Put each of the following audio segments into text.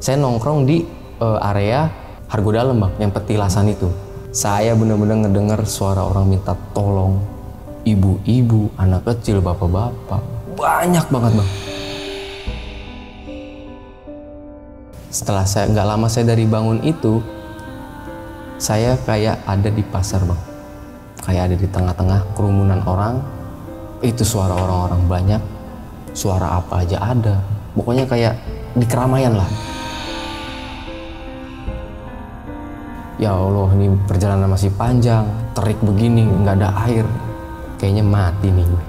Saya nongkrong di area Hargo Dalam bang, yang petilasan itu. Saya bener-bener ngedenger suara orang minta tolong. Ibu-ibu, anak kecil, bapak-bapak. Banyak banget bang. Setelah nggak lama saya dari bangun itu, saya kayak ada di pasar bang. Kayak ada di tengah-tengah kerumunan orang. Itu suara orang-orang banyak. Suara apa aja ada. Pokoknya kayak di keramaian lah. Ya Allah, ini perjalanan masih panjang, terik begini, nggak ada air. Kayaknya mati nih gue.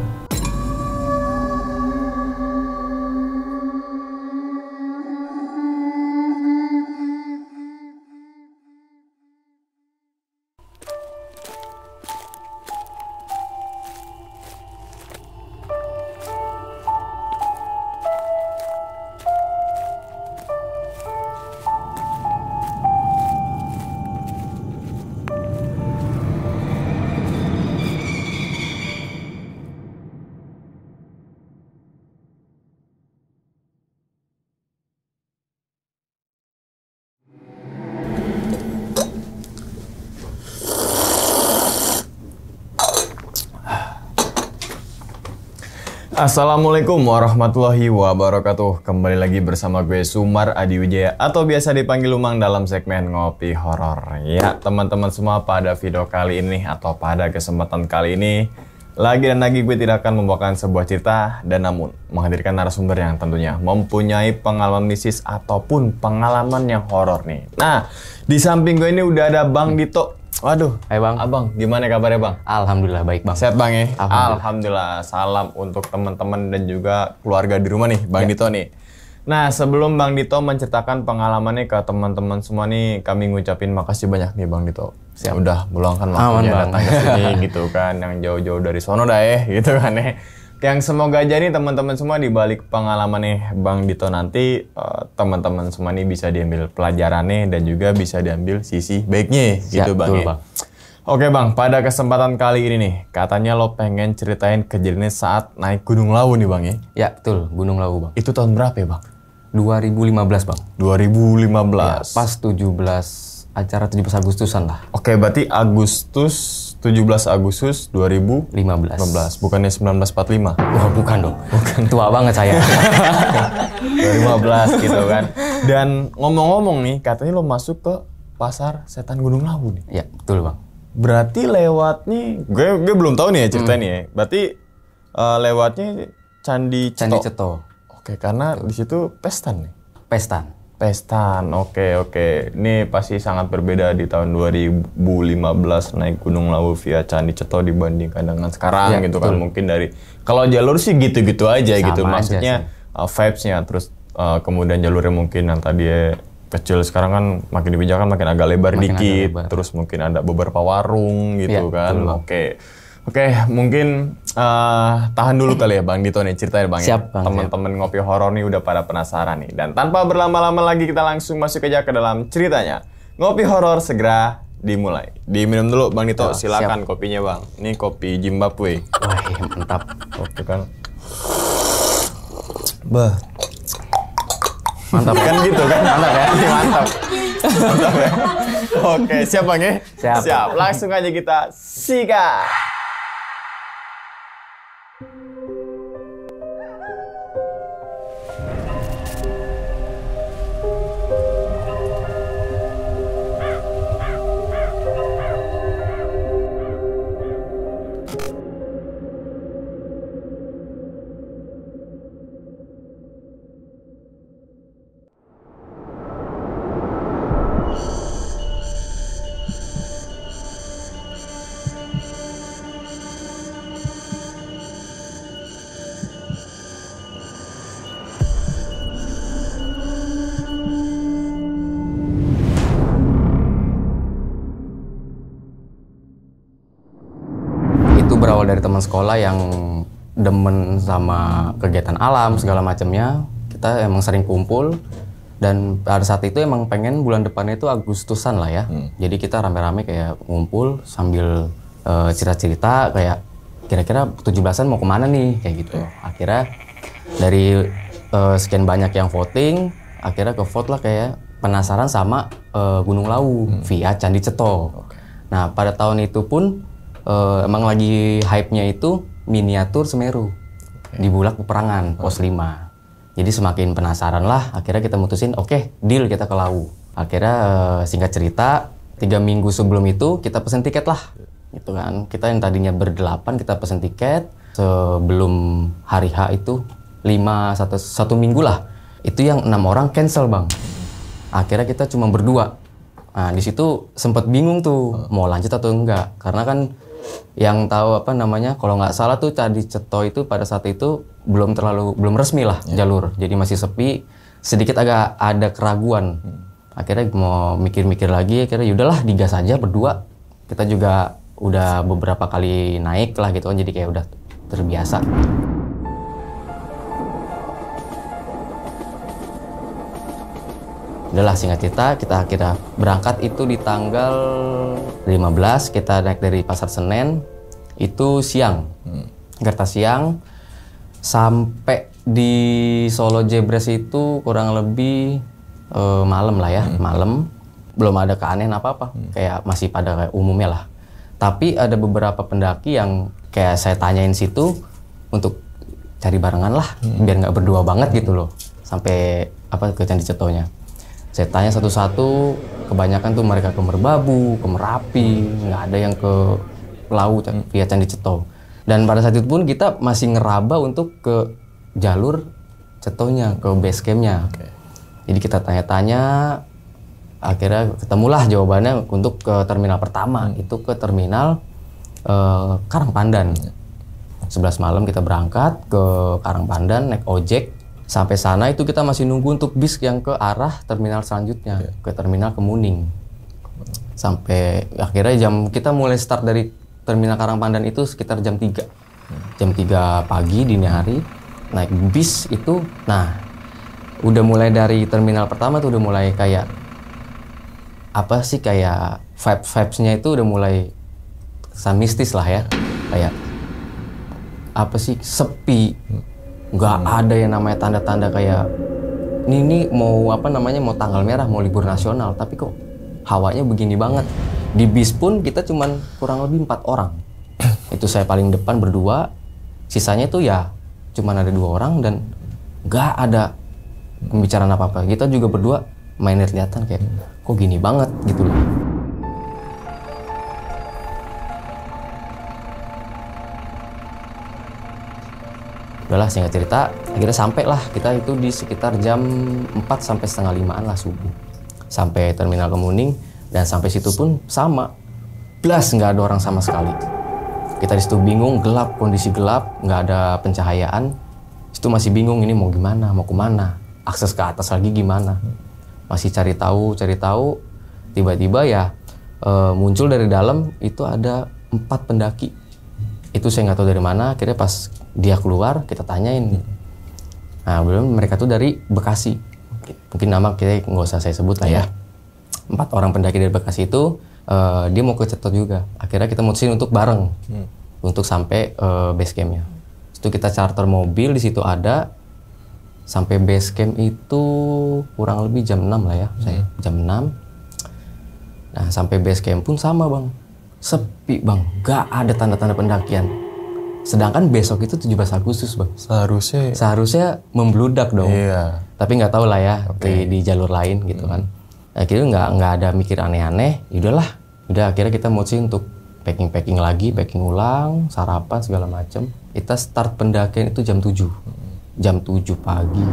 Assalamualaikum warahmatullahi wabarakatuh. Kembali lagi bersama gue Sumar Adi Wijaya atau biasa dipanggil Umang dalam segmen Ngopi Horor. Ya teman-teman semua, pada video kali ini atau pada kesempatan kali ini lagi gue tidak akan membawakan sebuah cerita dan namun menghadirkan narasumber yang tentunya mempunyai pengalaman mistis ataupun pengalaman yang horor nih. Nah, di samping gue ini udah ada Bang Dito. Waduh, hai bang. Abang, gimana kabarnya bang? Alhamdulillah baik bang. Sehat bang ya? Alhamdulillah. Salam untuk teman-teman dan juga keluarga di rumah nih, Bang Dito nih. Nah, sebelum Bang Dito menceritakan pengalamannya ke teman-teman semua nih, kami ngucapin makasih banyak nih Bang Dito. Siap. Udah meluangkan waktunya datang ke sini gitu kan, yang jauh-jauh dari sono dah gitu kan ya. Yang semoga aja nih teman-teman semua di balik pengalaman nih Bang Dito nanti teman-teman semua nih bisa diambil pelajarannya dan juga bisa diambil sisi baiknya gitu Bang. Bang. Oke Bang, pada kesempatan kali ini nih katanya lo pengen ceritain kejadiannya saat naik Gunung Lawu nih Bang ya? Ya betul, Gunung Lawu Bang. Itu tahun berapa ya Bang? 2015 Bang. 2015. Ya, pas 17 acara 17 Agustusan lah. Oke, berarti 17 Agustus 2015. Bukannya 1945? Wah, bukan dong. Bukan. Tua banget saya. 2015 gitu kan. Dan ngomong-ngomong nih, katanya lo masuk ke Pasar Setan Gunung Lawu nih. Ya, betul Bang. Berarti lewatnya, gue belum tahu nih ya ceritanya ya. Berarti lewatnya Candi Ceto. Oke, karena di situ pestan nih. Pestan, oke. Ini pasti sangat berbeda di tahun 2015 naik Gunung Lawu via Candi Ceto dibandingkan dengan sekarang ya, gitu betul. Kan. Mungkin dari, kalau jalur sih gitu-gitu aja sama gitu. Maksudnya vibes-nya, terus kemudian jalurnya mungkin yang tadi kecil, sekarang kan makin dipijakan makin agak lebar dikit. Terus mungkin ada beberapa warung gitu ya, kan. Oke, mungkin tahan dulu kali ya Bang Dito nih ceritain Bang. Siap, Bang. Teman-teman Ngopi Horor nih udah pada penasaran nih. Dan tanpa berlama-lama lagi kita langsung masuk aja ke dalam ceritanya. Ngopi Horor segera dimulai. Diminum dulu Bang Dito, silakan kopinya Bang. Ini kopi Zimbabwe. Wah, mantap. Oke kan. Bah. Mantap kan gitu kan? Mantap ya? Mantap ya? Oke, siap Bang ya? Siap. Langsung aja kita sikat. Berawal dari teman sekolah yang demen sama kegiatan alam segala macamnya, kita emang sering kumpul dan pada saat itu emang pengen bulan depannya itu Agustusan lah ya. Jadi kita rame-rame kayak ngumpul sambil cerita-cerita kayak kira-kira 17-an mau kemana nih kayak gitu. Akhirnya dari sekian banyak yang voting, akhirnya ke vote lah kayak penasaran sama Gunung Lawu via Candi Ceto. Nah pada tahun itu pun emang lagi hype-nya itu miniatur Semeru di Bulak Peperangan pos 5. Jadi semakin penasaran lah, akhirnya kita mutusin oke, deal kita ke Lawu. Akhirnya singkat cerita 3 minggu sebelum itu kita pesen tiket lah gitu kan. Kita yang tadinya berdelapan kita pesen tiket sebelum hari H itu 1 minggu lah. Itu yang 6 orang cancel bang. Akhirnya kita cuma berdua. Nah di situ sempet bingung tuh mau lanjut atau enggak, karena kan yang tahu apa namanya, kalau nggak salah tuh Candi Ceto itu pada saat itu belum resmi lah jalur, jadi masih sepi, sedikit agak ada keraguan. Akhirnya mau mikir-mikir lagi, akhirnya yaudahlah digas aja berdua. Kita juga udah beberapa kali naik lah gitu kan, jadi kayak udah terbiasa. Udahlah singkat cerita, kita akhirnya berangkat itu di tanggal 15, kita naik dari Pasar Senen, itu siang. Kereta siang, sampai di Solo Jebres itu kurang lebih malam lah ya, malam. Belum ada keanehan apa-apa, kayak masih pada kayak umumnya lah. Tapi ada beberapa pendaki yang kayak saya tanyain situ untuk cari barengan lah, biar nggak berdua banget gitu loh, sampai ke Candi Cetonya. Saya tanya satu-satu, kebanyakan tuh mereka ke Merbabu, ke Merapi, nggak ada yang ke Lawu via Candi Ceto. Dan pada saat itu pun kita masih ngeraba untuk ke jalur Cetonya, ke base campnya. Jadi kita tanya-tanya, akhirnya ketemulah jawabannya untuk ke terminal pertama, itu ke terminal Karangpandan. 11 malam kita berangkat ke Karangpandan, naik ojek. Sampai sana itu kita masih nunggu untuk bis yang ke arah terminal selanjutnya, ke terminal Kemuning. Sampai akhirnya kita mulai start dari terminal Karangpandan itu sekitar jam 3. Jam 3 pagi dini hari, naik bis itu. Nah, udah mulai dari terminal pertama tuh udah mulai kayak apa sih, kayak vibes-nya itu udah mulai kesan mistis lah ya. Kayak apa sih, sepi. Nggak ada yang namanya tanda-tanda kayak ini mau apa namanya, mau tanggal merah, mau libur nasional, tapi kok hawanya begini banget. Di bis pun kita cuman kurang lebih 4 orang. Itu saya paling depan berdua, sisanya itu ya cuman ada 2 orang dan nggak ada pembicaraan apa-apa. Kita juga berdua main lihat-lihatan kayak kok gini banget gitu loh. Udahlah singkat cerita, akhirnya sampai lah kita itu di sekitar jam 4 sampai setengah 5-an lah subuh. Sampai terminal Kemuning, dan sampai situ pun sama. Blas nggak ada orang sama sekali. Kita di situ bingung, gelap, kondisi gelap, nggak ada pencahayaan. Situ masih bingung ini mau gimana, mau kemana, akses ke atas lagi gimana. Masih cari tahu, tiba-tiba ya muncul dari dalam itu ada 4 pendaki. Itu saya nggak tahu dari mana, akhirnya pas dia keluar kita tanyain. Nah belum, mereka tuh dari Bekasi, mungkin nama kita nggak usah saya sebut lah ya. 4 orang pendaki dari Bekasi itu dia mau ke Ceto juga. Akhirnya kita mutusin untuk bareng untuk sampai base campnya. Itu kita charter mobil, di situ ada sampai base camp itu kurang lebih jam 6 lah ya, saya jam 6. Nah sampai base camp pun sama bang, sepi bang, gak ada tanda-tanda pendakian. Sedangkan besok itu 17 Agustus bang. Seharusnya membludak dong. Iya. Tapi nggak tahu lah ya, di jalur lain gitu kan. Akhirnya nggak ada mikir aneh-aneh. Udah akhirnya kita mutusin untuk packing lagi, packing ulang, sarapan segala macem. Kita start pendakian itu jam 7. Jam 7 pagi.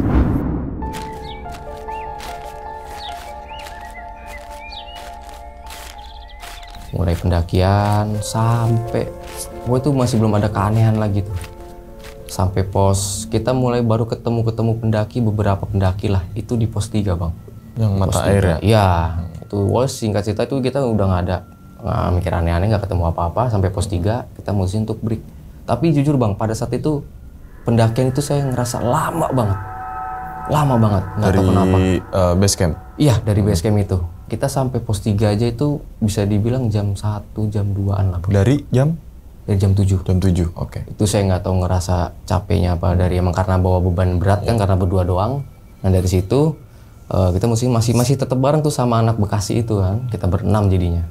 Mulai pendakian sampai itu masih belum ada keanehan lagi tuh. Sampai pos kita mulai baru ketemu pendaki, beberapa pendaki lah. Itu di pos 3 bang. Yang mata air ya? Iya. Itu singkat cerita itu kita udah nggak mikir aneh-aneh, nggak ketemu apa-apa. Sampai pos 3 kita mutusin untuk break. Tapi jujur bang, pada saat itu pendakian itu saya ngerasa lama banget. Nggak tahu kenapa. Dari base camp? Iya, dari base camp itu. Kita sampai pos 3 aja itu bisa dibilang jam 1, jam 2-an lah. Dari jam? Dari jam 7. Jam 7, oke. Itu saya nggak tahu ngerasa capeknya apa dari emang karena bawa beban berat kan, karena berdua doang. Nah dari situ Kita masih tetap bareng tuh sama anak Bekasi itu kan. Kita berenam jadinya.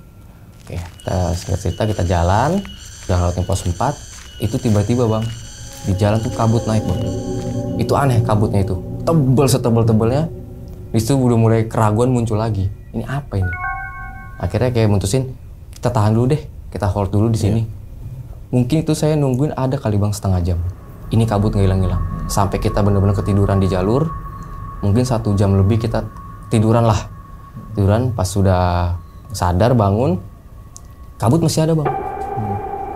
Oke, kita singkat cerita kita jalan, udah ngelewatin pos 4, itu tiba-tiba bang, di jalan tuh kabut naik bang. Itu aneh kabutnya itu, tebel setebel-tebelnya. Di situ udah mulai keraguan muncul lagi. Ini apa ini? Akhirnya kayak mutusin, kita tahan dulu deh, kita hold dulu di sini. Mungkin itu saya nungguin ada kali bang setengah jam. Ini kabut nggak hilang-hilang. Sampai kita benar-benar ketiduran di jalur, mungkin 1 jam lebih kita tiduran lah. Tiduran pas sudah sadar bangun, kabut masih ada bang.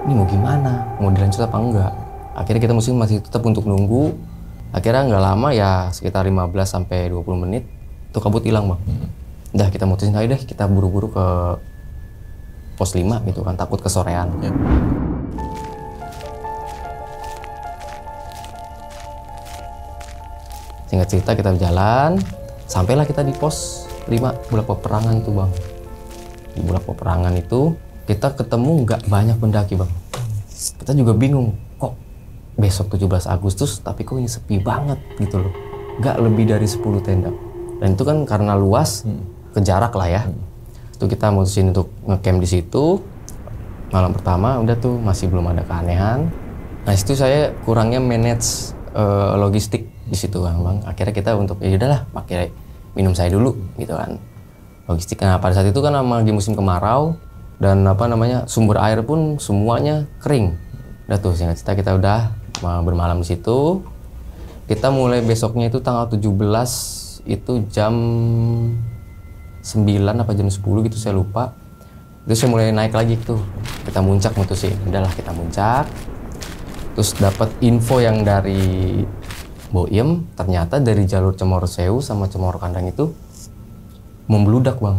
Ini mau gimana? Mau dilanjut apa enggak? Akhirnya kita masih tetap untuk nunggu. Akhirnya nggak lama ya, sekitar 15-20 menit, itu kabut hilang bang. Udah kita mutusin aja deh, kita buru-buru ke pos 5 gitu kan, takut kesorean. Singkat cerita kita berjalan, sampailah kita di pos 5 Bulak Peperangan itu bang. Di Bulak Peperangan itu kita ketemu nggak banyak pendaki bang. Kita juga bingung, kok besok 17 Agustus tapi kok ini sepi banget gitu loh. Nggak lebih dari 10 tenda. Dan itu kan karena luas, ke jarak lah ya. Itu kita mutusin untuk ngecamp di situ. Malam pertama udah tuh masih belum ada keanehan. Nah situ saya kurangnya manage logistik di situ bang. Akhirnya kita untuk ya udahlah pakai minum saya dulu gitu kan. Logistik. Nah pada saat itu kan lagi musim kemarau dan sumber air pun semuanya kering. Udah tuh singkat cerita kita udah bermalam di situ. Kita mulai besoknya itu tanggal 17 itu jam 9 apa jam 10 gitu saya lupa. Itu saya mulai naik lagi tuh. Kita muncak mutusin. Udahlah kita muncak. Terus dapat info yang dari Boiem, ternyata dari jalur Cemoro Sewu sama Cemoro Kandang itu membludak bang,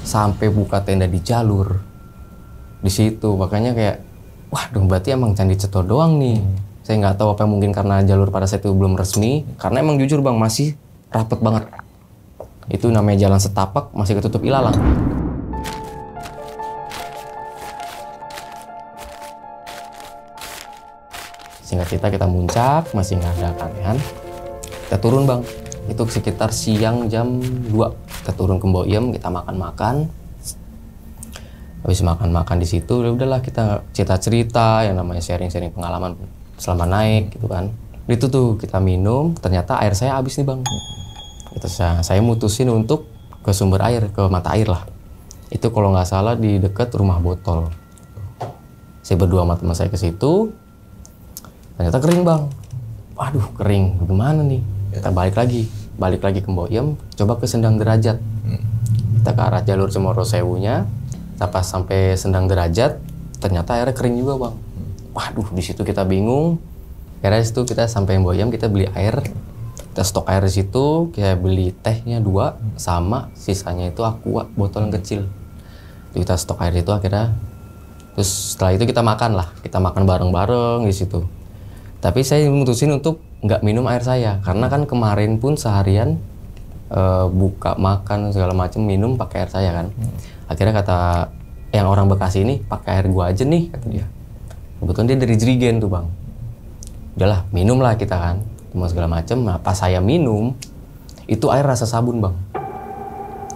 sampai buka tenda di jalur di situ. Makanya kayak, wah dong berarti emang Candi Ceto doang nih. Saya nggak tahu apa mungkin karena jalur pada saat itu belum resmi. Karena emang jujur bang masih rapet banget. Itu namanya jalan setapak masih ketutup ilalang. Singkat cerita kita muncak, masih nggak ada keanehan. Kita turun bang, itu sekitar siang jam 2. Kita turun ke Boiem, kita makan-makan. Habis makan-makan di situ, udahlah kita cerita-cerita yang namanya sharing-sharing pengalaman selama naik gitu kan. Itu tuh kita minum, ternyata air saya habis nih bang. Itu saya mutusin untuk ke sumber air, ke mata air lah. Itu kalau nggak salah di dekat rumah botol. Saya berdua sama teman saya ke situ. Ternyata kering bang. Waduh kering, gimana nih? Kita balik lagi ke Boiem, coba ke Sendang Derajat. Kita ke arah jalur Cemoro Sewunya, pas sampai Sendang Derajat, ternyata airnya kering juga bang. Waduh di situ kita bingung. Akhirnya situ kita sampai Boiem, kita beli air, kita stok air di situ, kita beli tehnya 2, sama sisanya itu aqua botol yang kecil. Kita stok air itu akhirnya, terus setelah itu kita makan bareng-bareng di situ. Tapi saya memutusin untuk nggak minum air saya, karena kan kemarin pun seharian buka makan segala macam minum pakai air saya kan. Akhirnya kata yang orang Bekasi ini, pakai air gua aja nih kata dia. Kebetulan dia dari Jerigen tuh bang. Udahlah minum lah kita kan, cuma segala macam. Nah pas saya minum itu air rasa sabun bang,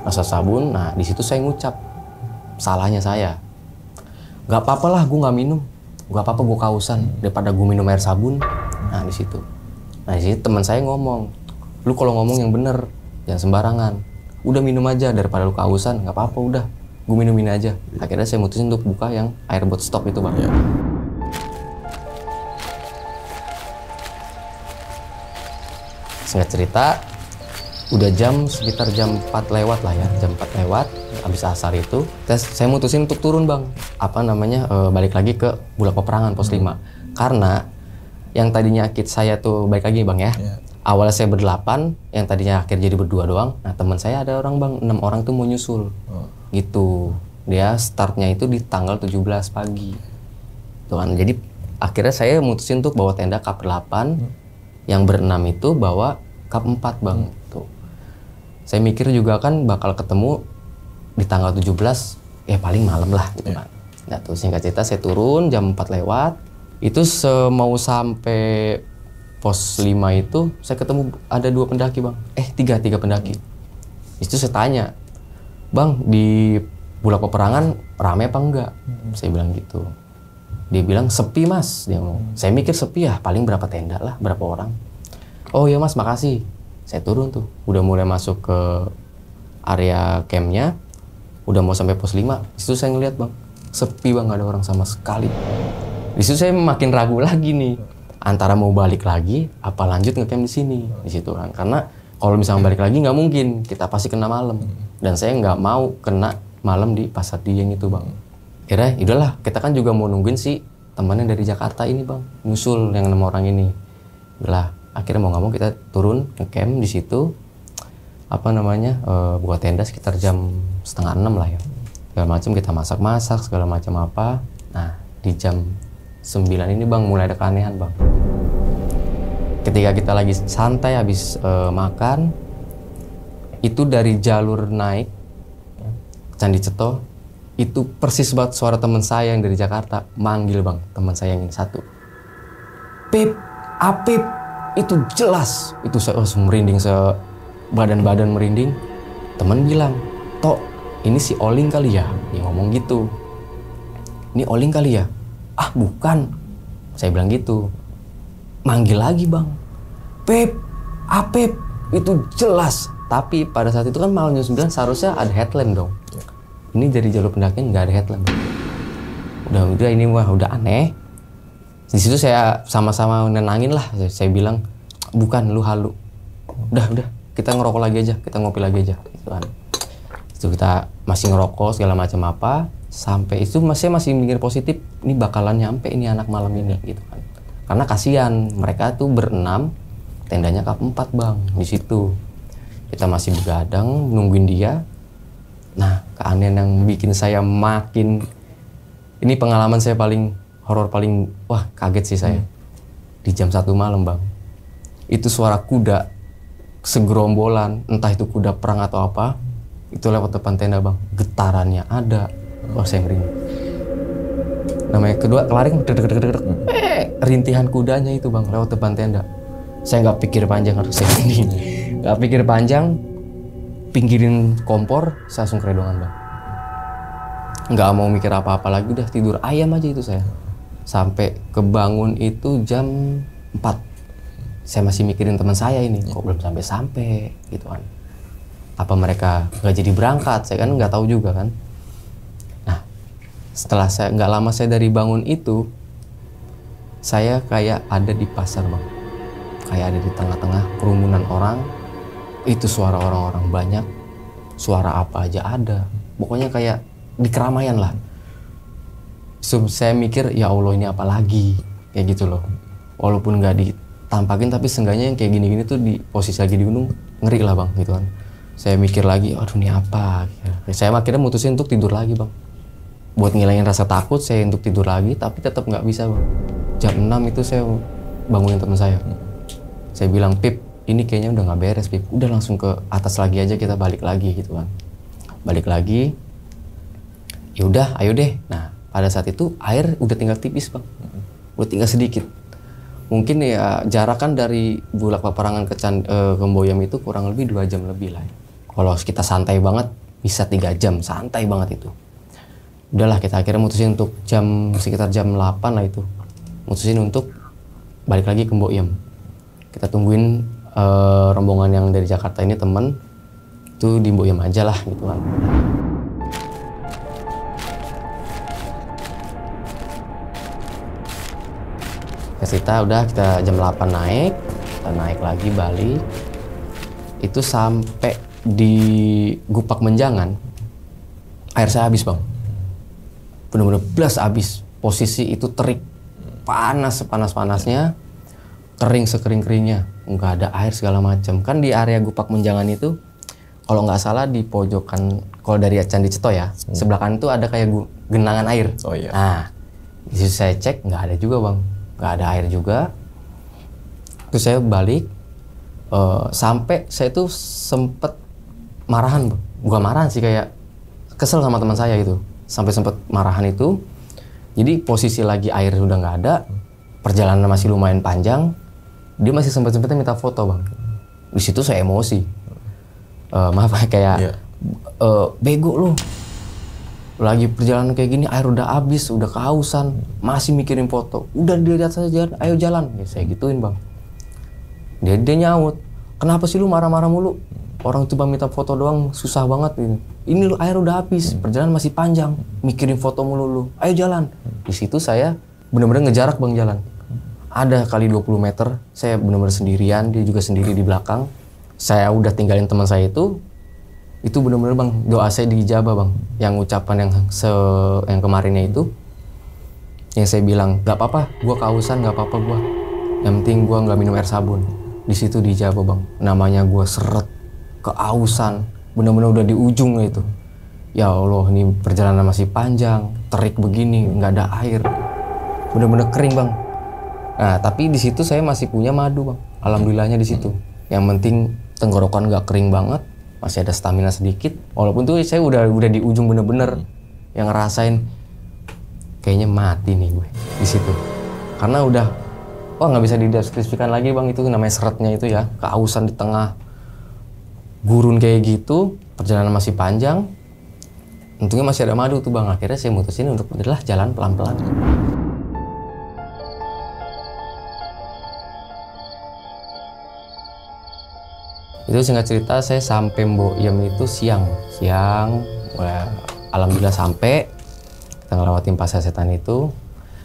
rasa sabun. Nah di situ saya ngucap salahnya saya. Nggak apa-apa lah gue nggak minum. Gak apa-apa gue kausan daripada gue minum air sabun. Nah di situ. Nah di situ teman saya ngomong, lu kalau ngomong yang bener, jangan sembarangan. Udah minum aja daripada lu kausan, nggak apa-apa udah. Gue minumin aja. Akhirnya saya mutusin untuk buka yang air buat stok itu bang. Singkat cerita, udah sekitar jam 4 lewat lah ya, jam 4 lewat. Habis asar itu, saya mutusin untuk turun bang. Balik lagi ke Bulak Peperangan pos 5. Karena yang tadinya kit saya tuh balik lagi bang ya. Awalnya saya berdelapan, yang tadinya akhir jadi berdua doang. Nah teman saya ada orang bang, 6 orang tuh mau nyusul. Gitu. Dia startnya itu di tanggal 17 pagi. Tuh kan. Jadi akhirnya saya mutusin untuk bawa tenda kap 8. Yang berenam itu bawa kap 4 bang. Tuh. Saya mikir juga kan bakal ketemu di tanggal 17, ya paling malam lah gitu kan. Nah tuh singkat cerita saya turun jam 4 lewat. Itu mau sampai pos 5 itu saya ketemu ada 2 pendaki bang. 3 pendaki. Itu saya tanya, Bang, di Bulak Peperangan rame apa enggak? Saya bilang gitu. Dia bilang sepi Mas, dia ngomong. Saya mikir sepi ya, paling berapa tenda lah, berapa orang. Oh iya Mas, makasih. Saya turun tuh, udah mulai masuk ke area campnya, udah mau sampai pos 5. Di situ saya ngeliat Bang, sepi Bang, gak ada orang sama sekali. Di situ saya makin ragu lagi nih, antara mau balik lagi, apa lanjut ngecamp di sini, di situ kan. Karena kalau misalnya balik lagi nggak mungkin, kita pasti kena malam. Dan saya nggak mau kena malam di Pasar Dieng itu Bang. Akhirnya, udahlah, kita kan juga mau nungguin si temannya dari Jakarta ini Bang, nyusul yang 6 orang ini. Udahlah, akhirnya mau nggak mau kita turun ke camp di situ, buat tenda sekitar jam 5:30 lah ya. Segala macam kita masak-masak, segala macam apa. Nah, di jam 9 ini Bang, mulai ada keanehan Bang. Ketika kita lagi santai habis makan, itu dari jalur naik Candi Ceto, itu persis banget suara teman saya yang dari Jakarta manggil Bang, teman saya yang ini satu. Pip, Apip, itu jelas. Itu saya langsung merinding, badan merinding. Teman bilang, Tok, ini si Oling kali ya? Dia ngomong gitu. Ini Oling kali ya? Ah bukan. Saya bilang gitu. Manggil lagi Bang. Pip, Apip, itu jelas. Tapi pada saat itu kan malam jam 9 seharusnya ada headlamp dong. Ini dari jalur pendakian nggak ada headlamp. Udah ini udah aneh. Di situ saya sama-sama nenangin lah. Saya bilang, bukan, lu halu. Udah, kita ngerokok lagi aja, kita ngopi lagi aja. Gitu kan. Itu kita masih ngerokok segala macam apa. Sampai itu masih mikir positif. Ini bakalan nyampe ini anak malam ini gitu kan. Karena kasihan, mereka tuh berenam, tendanya kap 4 Bang di situ. Kita masih begadang nungguin dia. Nah, keanehan yang bikin saya makin, ini pengalaman saya paling horor, paling wah kaget sih saya. Di jam 1 malam Bang, itu suara kuda segerombolan, entah itu kuda perang atau apa, itu lewat depan tenda Bang. Getarannya ada, wah saya ngeri. Namanya kedua kelaring, rintihan kudanya itu Bang lewat depan tenda. Saya nggak pikir panjang, harus saya ini, nggak pikir panjang. Pinggirin kompor, saya langsung keredongan Bang. Nggak mau mikir apa-apa lagi, udah tidur ayam aja itu saya. Sampai kebangun itu jam 4. Saya masih mikirin teman saya ini, kok belum sampai-sampai gitu kan. Apa mereka nggak jadi berangkat, saya kan nggak tahu juga kan. Nah, setelah nggak lama saya dari bangun itu, saya kayak ada di pasar Bang. Kayak ada di tengah-tengah kerumunan orang. Itu suara orang-orang banyak, suara apa aja ada. Pokoknya kayak di keramaian lah. Saya mikir, ya Allah ini apa lagi? Kayak gitu loh. Walaupun nggak ditampakin, tapi seenggaknya yang kayak gini-gini tuh di posisi lagi di gunung, ngeri lah Bang gitu kan. Saya mikir lagi, aduh ini apa? Saya akhirnya mutusin untuk tidur lagi Bang. Buat ngilangin rasa takut, saya untuk tidur lagi, tapi tetap nggak bisa Bang. Jam 6 itu saya bangunin teman saya. Saya bilang, Pip, ini kayaknya udah nggak beres Pip, udah langsung ke atas lagi aja, kita balik lagi gitu kan. Balik lagi, ya udah ayo deh. Nah pada saat itu air udah tinggal tipis Bang, udah tinggal sedikit. Mungkin ya jarak kan dari Bulak Peperangan ke Gemboyam itu kurang lebih 2 jam lebih lah. Kalau kita santai banget bisa 3 jam, santai banget itu. Udahlah kita akhirnya mutusin untuk sekitar jam 8 lah itu, mutusin untuk balik lagi ke Gemboyam. Kita tungguin rombongan yang dari Jakarta ini, temen itu di Gemboyam aja lah gitu kan. Kita jam 8 naik, kita naik lagi balik. Itu sampai di Gupak Menjangan, air saya habis Bang. Bener-bener blas habis. Posisi itu terik, panas sepanas-panasnya, kering sekering-keringnya, nggak ada air segala macam. Kan di area Gupak Menjangan itu, kalau nggak salah di pojokan, kalau dari Candi Ceto ya, sebelah kanan itu ada kayak genangan air. Oh iya. Nah, di situ saya cek nggak ada juga Bang, nggak ada air juga. Terus saya balik, sampai saya tuh sempet marahan Bang. Bukan marahan sih, kayak kesel sama teman saya gitu. Sampai sempet marahan itu. Jadi posisi lagi air udah nggak ada, perjalanan masih lumayan panjang. Dia masih sempet-sempetnya minta foto Bang. Di situ saya emosi. maaf kayak bego lu. Lagi perjalanan kayak gini, air udah habis, udah kehausan, masih mikirin foto. Udah di atas aja, ayo jalan. Ya, saya gituin bang. Dia nyaut, kenapa sih lu marah-marah mulu? Orang cuma minta foto doang, susah banget ini. Ini lu air udah habis, perjalanan masih panjang, mikirin foto mulu lu. Ayo jalan. Di situ saya benar-benar ngejarak bang jalan. Ada kali 20 meter, saya benar-benar sendirian, dia juga sendiri di belakang. Saya udah tinggalin teman saya itu benar-benar bang, doa saya diijabah bang. Yang ucapan yang kemarinnya itu, yang saya bilang, gak apa-apa, gua kehausan, gak apa-apa gua. Yang penting gua nggak minum air sabun. Di situ diijabah bang. Namanya gua seret, kehausan, benar-benar udah di ujung itu. Ya Allah, ini perjalanan masih panjang, terik begini, nggak ada air, benar-benar kering bang. Nah tapi di situ saya masih punya madu bang. Alhamdulillahnya di situ. Yang penting tenggorokan nggak kering banget. Masih ada stamina sedikit, walaupun tuh saya udah di ujung bener-bener yang ngerasain kayaknya mati nih gue di situ, karena udah nggak bisa dideskripsikan lagi bang, itu namanya seretnya itu ya, kehausan di tengah gurun kayak gitu, perjalanan masih panjang, untungnya masih ada madu tuh bang. Akhirnya saya mutusin untuk udahlah jalan pelan-pelan. Itu singkat cerita saya sampai Mbok Yem itu siang, alhamdulillah sampai kita ngelewatin pasar setan itu.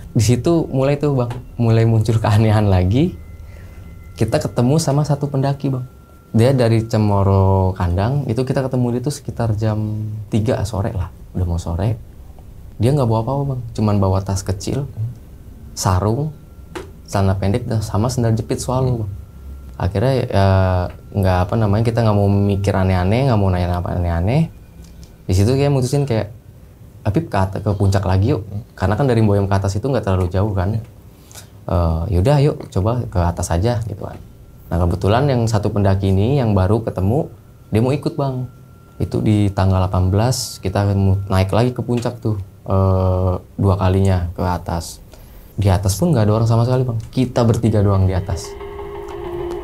Di situ mulai tuh bang, mulai muncul keanehan lagi. Kita ketemu sama satu pendaki bang. Dia dari Cemoro Kandang, itu kita ketemu dia tuh sekitar jam 3 sore lah, udah mau sore. Dia nggak bawa apa-apa bang, cuman bawa tas kecil, sarung, celana pendek, sama sendal jepit swallow bang. Akhirnya kita nggak mau mikir aneh-aneh, nggak mau nanya apa aneh-aneh. Di situ kayak mutusin kayak, Apip ke puncak lagi yuk, karena kan dari Mbok Yem ke atas itu nggak terlalu jauh kan. Yaudah yuk coba ke atas aja gitu kan. Nah kebetulan yang satu pendaki ini yang baru ketemu, dia mau ikut bang. Itu di tanggal 18 kita naik lagi ke puncak tuh 2 kalinya ke atas. Di atas pun nggak ada orang sama sekali bang. Kita bertiga doang di atas.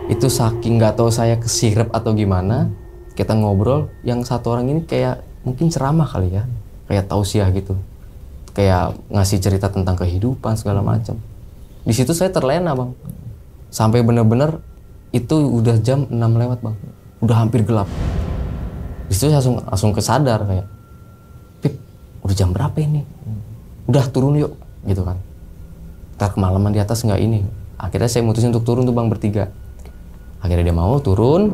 Itu saking nggak tahu saya kesirep atau gimana, kita ngobrol, yang satu orang ini kayak mungkin ceramah kali ya, kayak tausiah gitu, kayak ngasih cerita tentang kehidupan segala macam. Di situ saya terlena bang, sampai bener-bener itu udah jam 6 lewat bang, udah hampir gelap. Di situ saya langsung kesadar kayak, Pip, udah jam berapa ini? Udah turun yuk, gitu kan. Ntar kemalaman di atas nggak ini. Akhirnya saya mutusin untuk turun tuh bang bertiga. Akhirnya dia mau turun.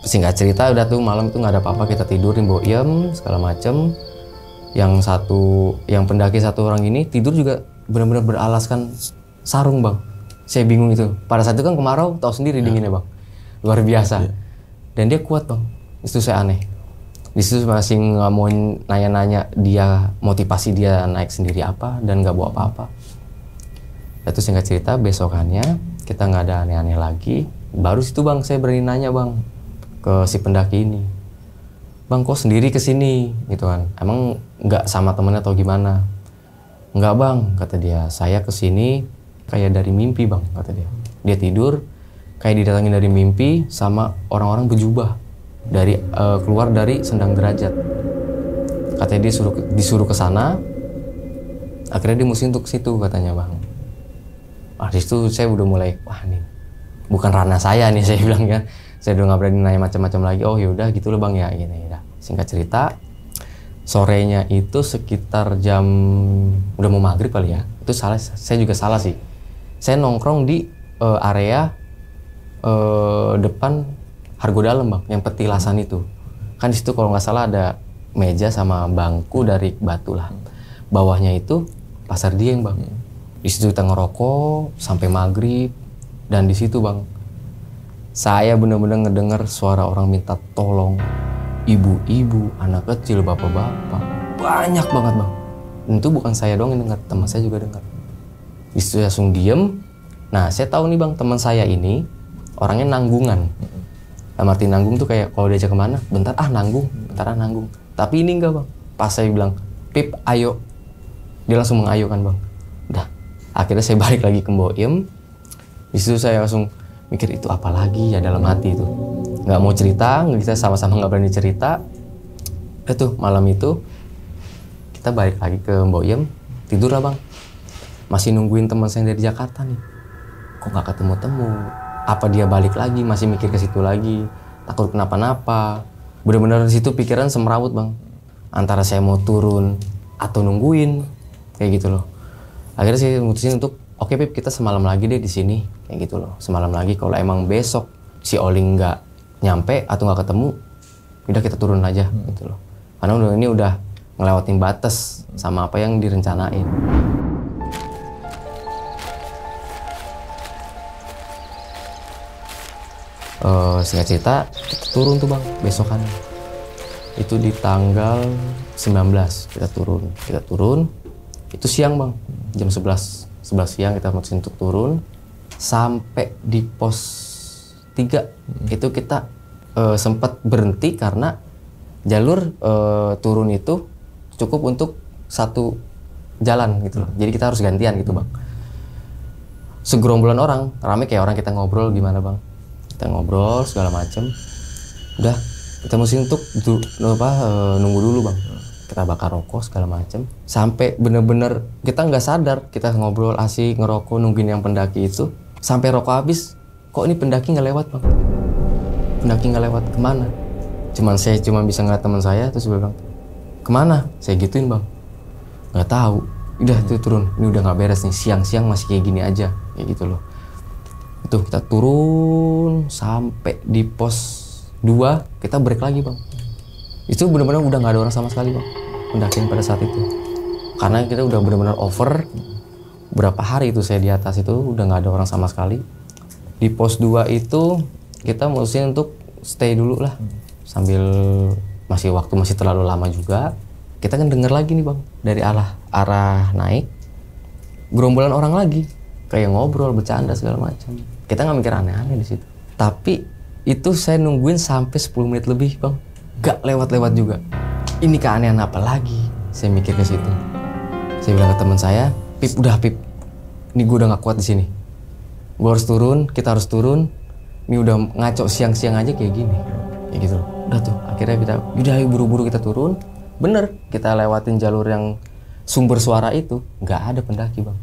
Singkat cerita udah tuh malam itu nggak ada apa-apa, kita tidur di Mbok Yem segala macem. Yang pendaki satu orang ini tidur juga benar-benar beralaskan sarung bang. Saya bingung itu. Pada saat itu kan kemarau, tahu sendiri dinginnya bang, luar biasa. Dan dia kuat bang. Itu saya aneh. Di situ masih nggak mau nanya-nanya dia, motivasi dia naik sendiri apa, dan nggak bawa apa-apa. Itu singkat cerita besokannya kita nggak ada aneh-aneh lagi. Baru situ bang saya berani nanya bang ke si pendaki ini, bang kok sendiri kesini gitu kan? Emang nggak sama temennya atau gimana? Nggak bang, kata dia. Saya kesini kayak dari mimpi bang, kata dia. Dia tidur kayak didatangin dari mimpi sama orang-orang berjubah. Keluar dari Sendang Derajat. Katanya dia disuruh ke sana. Akhirnya dia mesti untuk situ katanya bang. Di situ saya udah mulai, wah nih bukan ranah saya nih, saya bilang kan. Saya udah nggak berani nanya macam-macam lagi. Oh yaudah gitu loh bang ya, gini ya. Singkat cerita, sorenya itu sekitar jam udah mau maghrib kali ya. Itu salah, saya juga salah sih. Saya nongkrong di area depan Hargo Dalem bang, yang petilasan itu. Kan di situ kalau nggak salah ada meja sama bangku dari batu lah. Bawahnya itu Pasar Dieng bang. Di situ kita ngerokok sampai maghrib. Dan di situ bang, saya benar-benar ngedengar suara orang minta tolong. Ibu-ibu, anak kecil, bapak-bapak, banyak banget bang. Dan itu bukan saya doang yang dengar, teman saya juga dengar. Di situ langsung diem. Nah saya tahu nih bang, teman saya ini orangnya nanggungan. Martin nanggung tuh kayak kalau diajak kemana, bentar nanggung. Tapi ini enggak bang. Pas saya bilang, Pip ayo, dia langsung mengayokan bang. Udah, Akhirnya saya balik lagi ke Mboim. Di situ saya langsung mikir itu apa lagi ya dalam hati itu. Nggak mau cerita, kita sama-sama nggak berani cerita. Itu malam itu kita balik lagi ke Mboim, tidur lah bang. Masih nungguin teman saya dari Jakarta nih. Kok nggak ketemu-temu? Apa dia balik lagi? Masih mikir ke situ lagi. Takut kenapa-napa. Bener-bener di situ pikiran semrawut bang. Antara saya mau turun atau nungguin, kayak gitu loh. Akhirnya saya mutusin untuk oke Pip, kita semalam lagi deh di sini, kayak gitu loh. Semalam lagi, kalau emang besok si Oling nggak nyampe atau nggak ketemu, udah kita turun aja, gitu loh. Karena ini udah ngelewatin batas sama apa yang direncanain. Singkat cerita, kita turun tuh bang, besokan. Itu di tanggal 19 kita turun. Itu siang bang, jam 11 siang kita mutusin untuk turun. Sampai di pos 3 itu kita sempat berhenti karena jalur turun itu cukup untuk satu jalan gitu loh. Jadi kita harus gantian gitu bang. Segerombolan orang, rame kayak orang kita ngobrol gimana bang. Kita ngobrol segala macem. Udah, kita mesti untuk nunggu dulu bang. Kita bakar rokok segala macem. Sampai bener-bener kita nggak sadar, kita ngobrol asik, ngerokok, nungguin yang pendaki itu. Sampai rokok habis, kok ini pendaki nggak lewat bang? Pendaki nggak lewat, kemana? Saya cuma bisa ngeliat teman saya, terus gue bilang, kemana? Saya gituin bang. Nggak tahu. Udah tuh turun, ini udah nggak beres nih, siang-siang masih kayak gini aja, kayak gitu loh. Itu kita turun sampai di pos 2, kita break lagi bang. Itu benar-benar udah nggak ada orang sama sekali bang, pendakian pada saat itu. Karena kita udah benar-benar over. Berapa hari itu saya di atas itu udah nggak ada orang sama sekali. Di pos 2 itu kita mutusin untuk stay dulu lah, sambil waktu masih terlalu lama juga. Kita kan denger lagi nih bang, dari arah naik, gerombolan orang lagi, kayak ngobrol, bercanda segala macam. Kita nggak mikir aneh-aneh di situ. Tapi itu saya nungguin sampai 10 menit lebih bang. Gak lewat-lewat juga. Ini keanehan apa lagi? Saya mikir ke situ. Saya bilang ke teman saya, Pip, udah Pip. Ini gue udah gak kuat di sini. Gue harus turun, kita harus turun. Ini udah ngaco siang-siang aja kayak gini. Kayak gitu loh. Udah tuh, akhirnya udah ayo buru-buru kita turun. Bener, kita lewatin jalur yang sumber suara itu. Gak ada pendaki bang.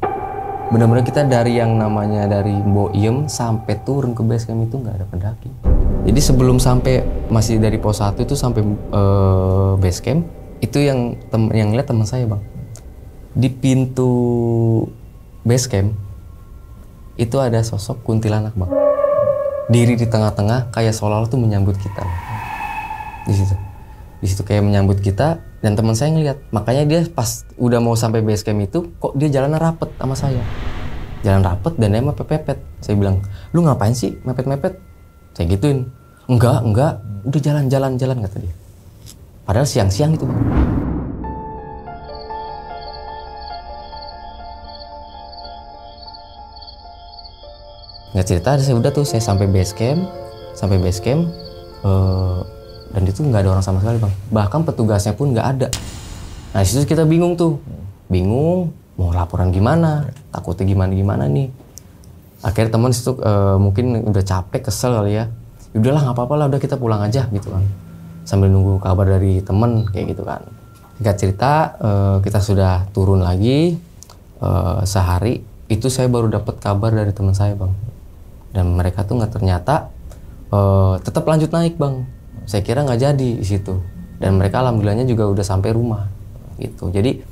Bener-bener kita dari yang namanya dari Mboim sampai turun ke base camp itu gak ada pendaki. Jadi sebelum sampai, masih dari pos 1 itu sampai base camp, itu yang lihat teman saya bang. Di pintu base camp, itu ada sosok kuntilanak bang. Diri di tengah-tengah kayak seolah-olah tuh menyambut kita. Di situ kayak menyambut kita, dan teman saya ngeliat. Makanya dia pas udah mau sampai base camp itu, kok dia jalannya rapet sama saya. Jalan rapet dan dia mepet-mepet. Saya bilang, lu ngapain sih mepet-mepet? Saya gituin, enggak, udah jalan, kata dia. Padahal siang-siang itu bang. Nggak cerita, saya udah tuh, saya sampai base camp, dan itu nggak ada orang sama sekali bang. Bahkan petugasnya pun nggak ada. Nah disitu kita bingung, mau laporan gimana, takutnya gimana nih. Akhirnya teman situ mungkin udah capek, kesel kali ya. Udahlah nggak apa-apa lah, udah kita pulang aja gitu kan. Sambil nunggu kabar dari temen kayak gitu kan. Singkat cerita kita sudah turun lagi sehari. Itu saya baru dapat kabar dari teman saya bang. Dan mereka tuh ternyata tetap lanjut naik bang. Saya kira nggak jadi di situ. Dan mereka alhamdulillahnya juga udah sampai rumah gitu. Jadi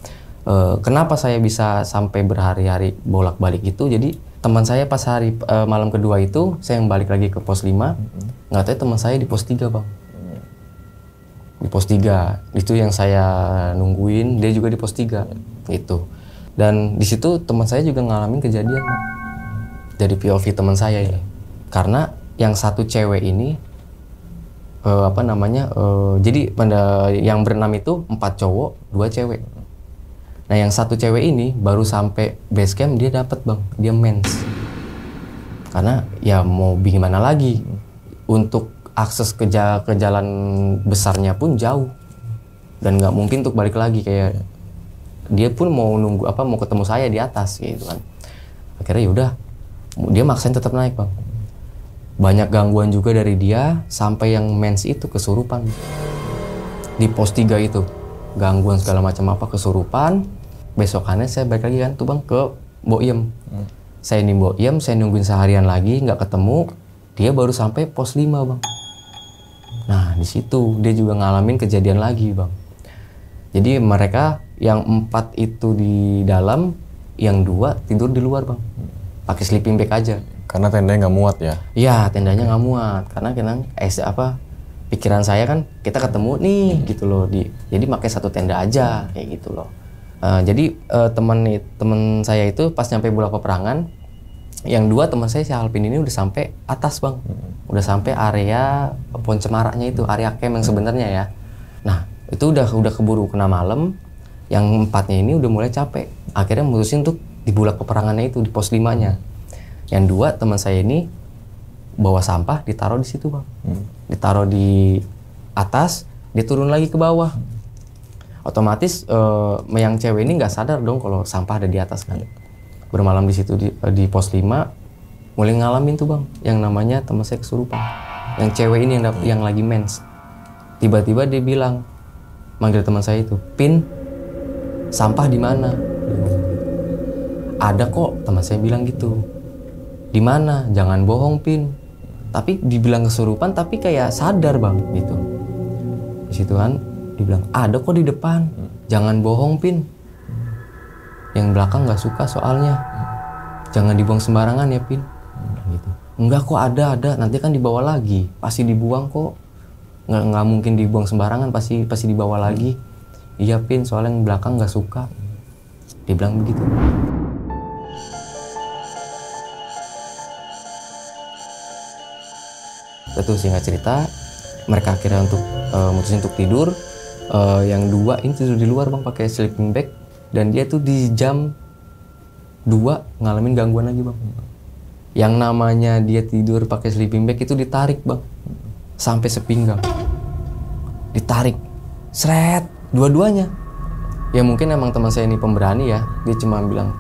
kenapa saya bisa sampai berhari-hari bolak-balik itu? Jadi teman saya pas hari malam kedua itu, saya yang balik lagi ke pos 5, nggak tahu teman saya di pos 3 bang. Di pos 3, itu yang saya nungguin, dia juga di pos 3 gitu. Dan di situ teman saya juga ngalamin kejadian bang. Dari POV teman saya ini. Karena yang satu cewek ini, jadi pada yang berenam itu 4 cowok, 2 cewek. Nah yang satu cewek ini baru sampai base camp dia dapat bang, dia mens. Karena ya mau gimana lagi, untuk akses ke jalan besarnya pun jauh dan nggak mungkin untuk balik lagi, kayak dia pun mau nunggu mau ketemu saya di atas gitu kan. Akhirnya yaudah, dia maksain tetap naik bang. Banyak gangguan juga dari dia, sampai yang mens itu kesurupan. Di pos 3 itu, gangguan segala macam apa, kesurupan. Besokannya saya balik lagi kan tuh bang ke Mbok Iem. Saya di Mbok Iem, saya nungguin seharian lagi, nggak ketemu. Dia baru sampai pos 5 bang. Nah di situ dia juga ngalamin kejadian lagi bang. Jadi mereka yang 4 itu di dalam, yang 2 tidur di luar bang, pakai sleeping bag aja. Karena tendanya nggak muat ya? Iya, tendanya nggak muat. Karena pikiran saya kan kita ketemu nih gitu loh. Jadi pakai satu tenda aja kayak gitu loh. Jadi teman saya itu pas nyampe bola peperangan, yang 2 teman saya si Alvin ini udah sampai atas bang, udah sampai area pohon cemaraknya itu, area camp yang sebenarnya ya. Nah itu udah keburu kena malam, yang 4-nya ini udah mulai capek. Akhirnya mutusin untuk di bulak peperangannya itu di pos 5-nya. Yang 2 teman saya ini bawa sampah ditaruh di situ bang, ditaruh di atas, dia turun lagi ke bawah. Otomatis yang cewek ini nggak sadar dong kalau sampah ada di atas kan. Bermalam di situ di pos 5, mulai ngalamin tuh bang, yang namanya teman saya kesurupan. Yang cewek ini yang lagi mens, tiba-tiba dia bilang, manggil teman saya itu, Pin, sampah di mana? Ada kok, teman saya bilang gitu. Di mana? Jangan bohong Pin. Tapi dibilang kesurupan, tapi kayak sadar bang gitu. Di situ kan, dibilang ada kok di depan. Jangan bohong Pin. Yang belakang nggak suka soalnya. Jangan dibuang sembarangan ya Pin. Gitu. Enggak kok ada. Nanti kan dibawa lagi. Pasti dibuang kok. Nggak mungkin dibuang sembarangan, pasti dibawa lagi. Iya Pin, soalnya yang belakang nggak suka. Dia bilang begitu. Itu singkat cerita, mereka akhirnya mutusin untuk tidur. Yang 2 ini tidur di luar bang, pakai sleeping bag. Dan dia tuh di jam 2 ngalamin gangguan lagi bang. Yang namanya dia tidur pakai sleeping bag itu ditarik bang, sampai sepinggang. Ditarik, seret, dua-duanya. Ya mungkin emang teman saya ini pemberani ya. Dia cuma bilang,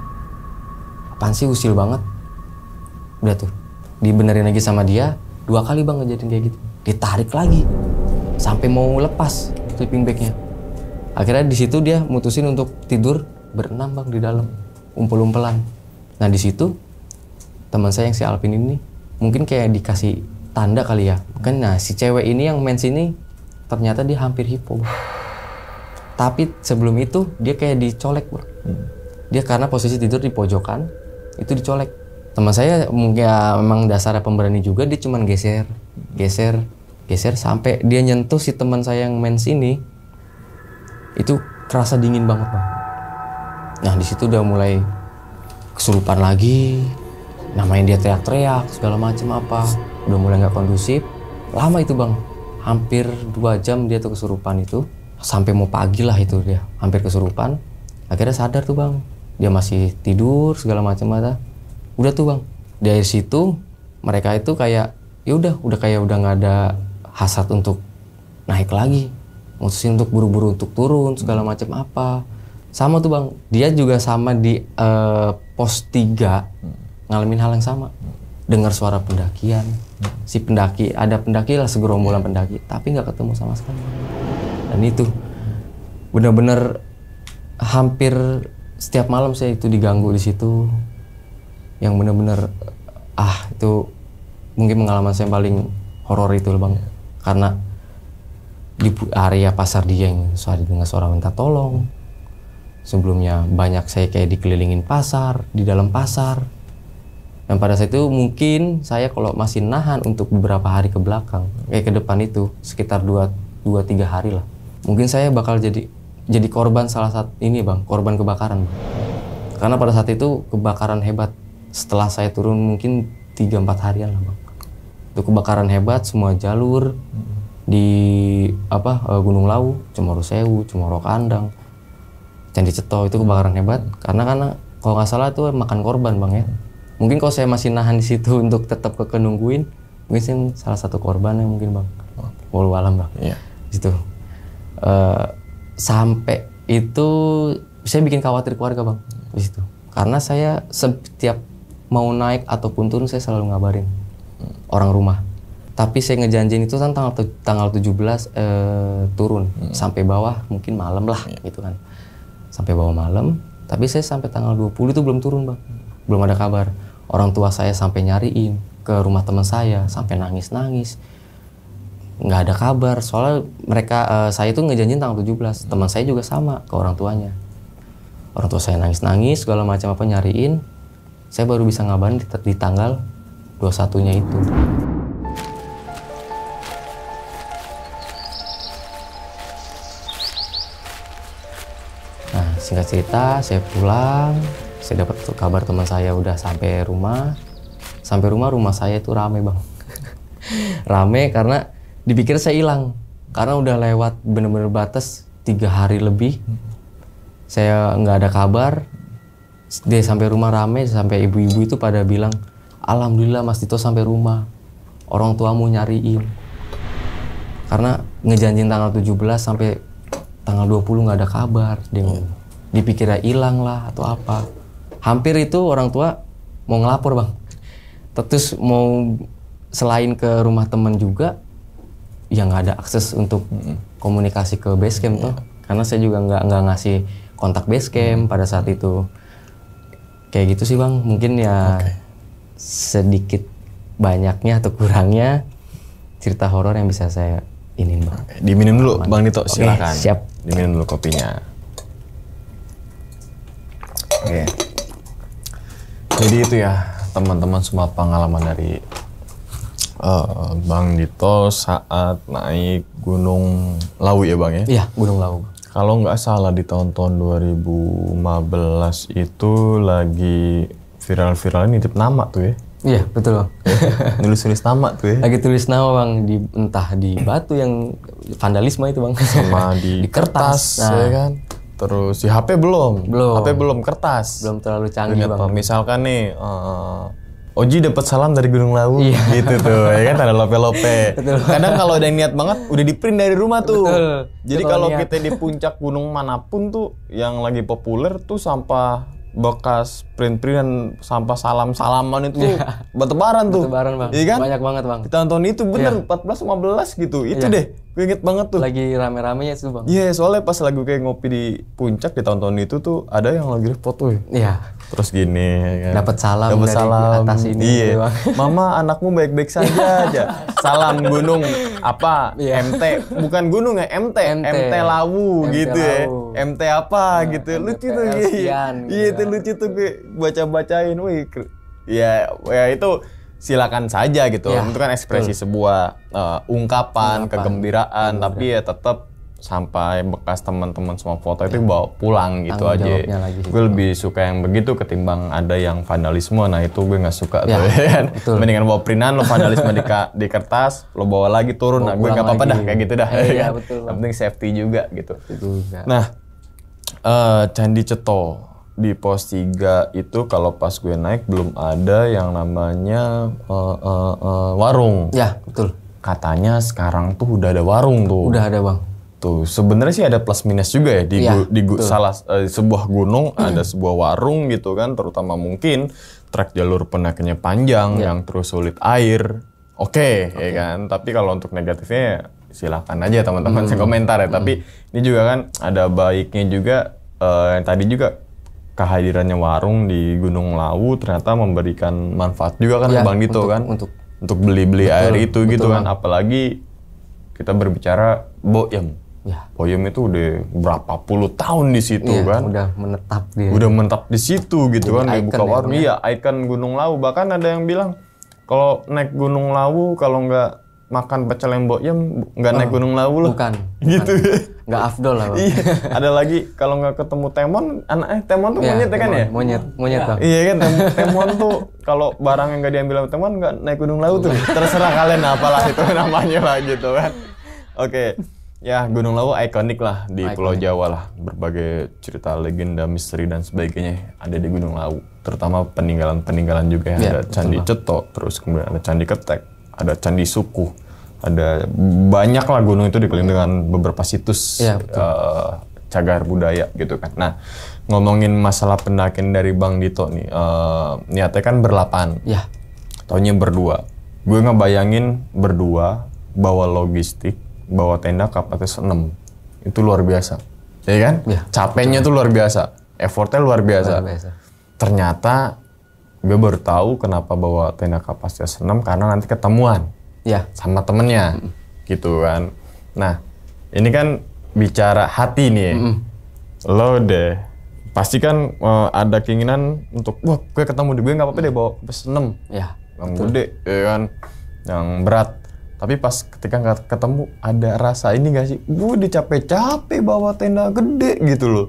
apaan sih usil banget. Udah tuh, dibenerin lagi sama dia. 2 kali bang ngejadiin kayak gitu. Ditarik lagi, sampai mau lepas sleeping bagnya. Akhirnya di situ dia mutusin untuk tidur berenam bang di dalam, umpel-umpelan. Nah di situ teman saya yang si Alvin ini mungkin kayak dikasih tanda kali ya. Kan nah si cewek ini yang mens ini ternyata dia hampir hipo. Tapi sebelum itu dia kayak dicolek bang. Dia karena posisi tidur di pojokan itu dicolek. Teman saya mungkin ya, memang dasarnya pemberani juga, dia cuman geser sampai dia nyentuh si teman saya yang mens ini. Itu kerasa dingin banget bang. Nah di situ udah mulai kesurupan lagi, namanya dia teriak-teriak segala macam apa, udah mulai nggak kondusif. Lama itu bang, hampir 2 jam dia tuh kesurupan itu, sampai mau pagi lah itu dia hampir kesurupan. Akhirnya sadar tuh bang, dia masih tidur segala macam ada. Udah tuh bang, dari situ mereka itu kayak ya udah nggak ada hasrat untuk naik lagi. Mutusin untuk buru-buru untuk turun segala macam apa. Sama tuh bang, dia juga sama di pos 3 ngalamin hal yang sama. Dengar suara pendakian, si pendaki, ada pendaki lah, segerombolan pendaki, tapi nggak ketemu sama sekali. Dan itu benar-benar hampir setiap malam saya itu diganggu di situ. Yang benar-benar itu mungkin pengalaman saya yang paling horor itu loh bang. Karena di area pasar Dieng saya dengar suara minta tolong. Sebelumnya banyak saya kayak dikelilingin pasar, di dalam pasar. Dan pada saat itu mungkin saya kalau masih nahan untuk beberapa hari ke belakang, kayak ke depan itu sekitar 2-3 hari lah. Mungkin saya bakal jadi korban salah satu ini bang, korban kebakaran bang. Karena pada saat itu kebakaran hebat. Setelah saya turun mungkin 3-4 harian lah bang. Itu kebakaran hebat, semua jalur di Gunung Lawu, Cemoro Sewu, Cemoro Kandang, Candi Ceto itu kebakaran hebat. Karena kalau nggak salah itu makan korban bang ya. Mungkin kalau saya masih nahan di situ untuk tetap nungguin, mungkin saya salah satu korban yang mungkin bang. Walau alam bang. Iya. Gitu. Sampai itu saya bikin khawatir keluarga bang di situ. Karena saya setiap mau naik ataupun turun saya selalu ngabarin orang rumah. Tapi saya ngejanjiin itu kan tanggal 17 turun sampai bawah mungkin malam lah gitu kan. Sampai bawah malam, tapi saya sampai tanggal 20 itu belum turun Bang. Belum ada kabar. Orang tua saya sampai nyariin ke rumah teman saya, sampai nangis-nangis. Nggak ada kabar, soalnya mereka, saya itu ngejanjiin tanggal 17. Teman saya juga sama ke orang tuanya. Orang tua saya nangis-nangis, segala macam apa nyariin. Saya baru bisa ngabarin di tanggal 21-nya itu. Nah, singkat cerita, saya pulang. Saya dapat kabar teman saya udah sampai rumah. Sampai rumah saya itu rame Bang. Rame karena dipikir saya hilang. Karena udah lewat bener-bener batas 3 hari lebih. Saya nggak ada kabar. Dia sampai rumah rame, sampai ibu-ibu itu pada bilang, alhamdulillah Mas Dito sampai rumah. Orang tuamu nyariin. Karena ngejanjiin tanggal 17 sampai tanggal 20 nggak ada kabar. Dia dipikirnya hilang lah atau apa. Hampir itu orang tua mau ngelapor Bang. Terus mau selain ke rumah teman juga, ya nggak ada akses untuk komunikasi ke base camp tuh. Karena saya juga nggak ngasih kontak base camp pada saat itu. Kayak gitu sih Bang, mungkin ya sedikit banyaknya atau kurangnya cerita horor yang bisa saya iniin Bang. Diminum dulu Bang Dito, silakan. Siap. Diminum dulu kopinya. Oke. Jadi itu ya teman-teman semua pengalaman dari Bang Dito saat naik Gunung Lawu ya Bang ya? Iya, Gunung Lawu. Kalau nggak salah di tahun-tahun 2015 itu lagi viral-viralnya nitip nama tuh ya? Iya, betul Bang. Nulis-nulis nama tuh ya? Lagi tulis nama Bang, entah di batu yang vandalisme itu Bang. Sama di kertas, ya kan? Terus di HP belum? HP belum, kertas. Belum terlalu canggih Bang. Misalkan nih, Oji dapat salam dari Gunung Lawu, gitu tuh, ya kan ada lope-lope. Kadang kalau udah niat banget, udah di print dari rumah tuh. Betul. Jadi kalau kita di puncak gunung manapun tuh, yang lagi populer tuh sampah bekas print-printan, sampah salam-salaman itu bertebaran tuh. Bertebaran Bang, iya kan? Banyak banget Bang. Di tahun-tahun itu bener, 14-15 gitu, itu deh. Gue inget banget tuh. Lagi rame-ramenya itu Bang. Iya, soalnya pas lagi kayak ngopi di puncak di tahun-tahun itu tuh ada yang lagi foto ya. Iya. Terus gini kan. Dapat salam dari atas ini. Iya. Gitu, Mama, anakmu baik-baik saja aja. Salam gunung apa? MT. Bukan gunung ya, MT. MT Lawu gitu ya. MT apa gitu. Lucu tuh. Iya, itu lucu tuh gue baca-bacain. Wih. Ya itu silakan saja gitu. Itu kan ekspresi sebuah ungkapan, kegembiraan, tapi ya tetap sampai bekas teman-teman semua foto itu bawa pulang gitu aja. Gue lebih suka yang begitu ketimbang ada yang vandalisme. Nah itu gue nggak suka tuh kan. Mendingan bawa printan lo vandalisme di kertas, lo bawa lagi turun. Nah gue nggak apa-apa dah kayak gitu dah. Yang penting safety juga gitu. Nah Candi Ceto di pos 3 itu kalau pas gue naik belum ada yang namanya warung. Ya betul. Katanya sekarang tuh udah ada warung tuh. Udah ada Bang. Tuh sebenarnya sih ada plus minus juga ya di sebuah gunung ada sebuah warung gitu kan, terutama mungkin trek jalur pendakiannya panjang yang terus sulit air. Oke. Ya kan, tapi kalau untuk negatifnya silakan aja teman-teman komentar ya. Tapi ini juga kan ada baiknya juga, yang tadi juga kehadirannya warung di Gunung Lawu ternyata memberikan manfaat juga kan Bang Dito kan untuk beli-beli air itu gitu kan, apalagi kita berbicara Boyem. Boyem itu udah berapa puluh tahun di situ kan. Udah menetap dia. Udah menetap di situ gitu kan, dia buka warung. Iya, ikon Gunung Lawu. Bahkan ada yang bilang kalau naik Gunung Lawu kalau nggak makan pecel yang Boyem nggak naik Gunung Lawu loh. Bukan. Gitu. Nggak afdol lah Bang. Iya. Ada lagi kalau nggak ketemu Temon, Temon tuh monyet ya kan ya? Monyet Bang. Iya kan, Temon tuh kalau barang yang nggak diambil sama Temon nggak naik Gunung Lawu tuh. Terserah kalian apalah itu namanya lah gitu kan. Oke. Ya, Gunung Lawu ikonik lah di Pulau Jawa lah. Berbagai cerita, legenda, misteri dan sebagainya ada di Gunung Lawu. Terutama peninggalan-peninggalan juga ya. Ada Candi Ceto, terus kemudian ada Candi Ketek, ada Candi Sukuh. Ada banyak lah gunung itu dikelilingi dengan beberapa situs cagar budaya gitu kan. Nah, ngomongin masalah pendakian dari Bang Dito nih, niatnya kan berlapan. Ya. Taunya berdua. Gue ngebayangin berdua bawa logistik, bawa tenda kapasitas 6. Itu luar biasa. Ya kan? Ya, capeknya tuh luar biasa. Effortnya luar biasa. Ternyata gue baru tahu kenapa bawa tenda kapasitas 6 karena nanti ketemuan. Ya. Sama temennya. Gitu kan. Nah, ini kan bicara hati nih. Lo deh pasti kan ada keinginan untuk wah gue ketemu di gue nggak apa-apa deh bawa kapasitas 6. Ya. Yang gede ya kan. Yang berat. Tapi pas ketika nggak ketemu ada rasa ini nggak sih? Gue udah capek-capek bawa tenda gede gitu loh.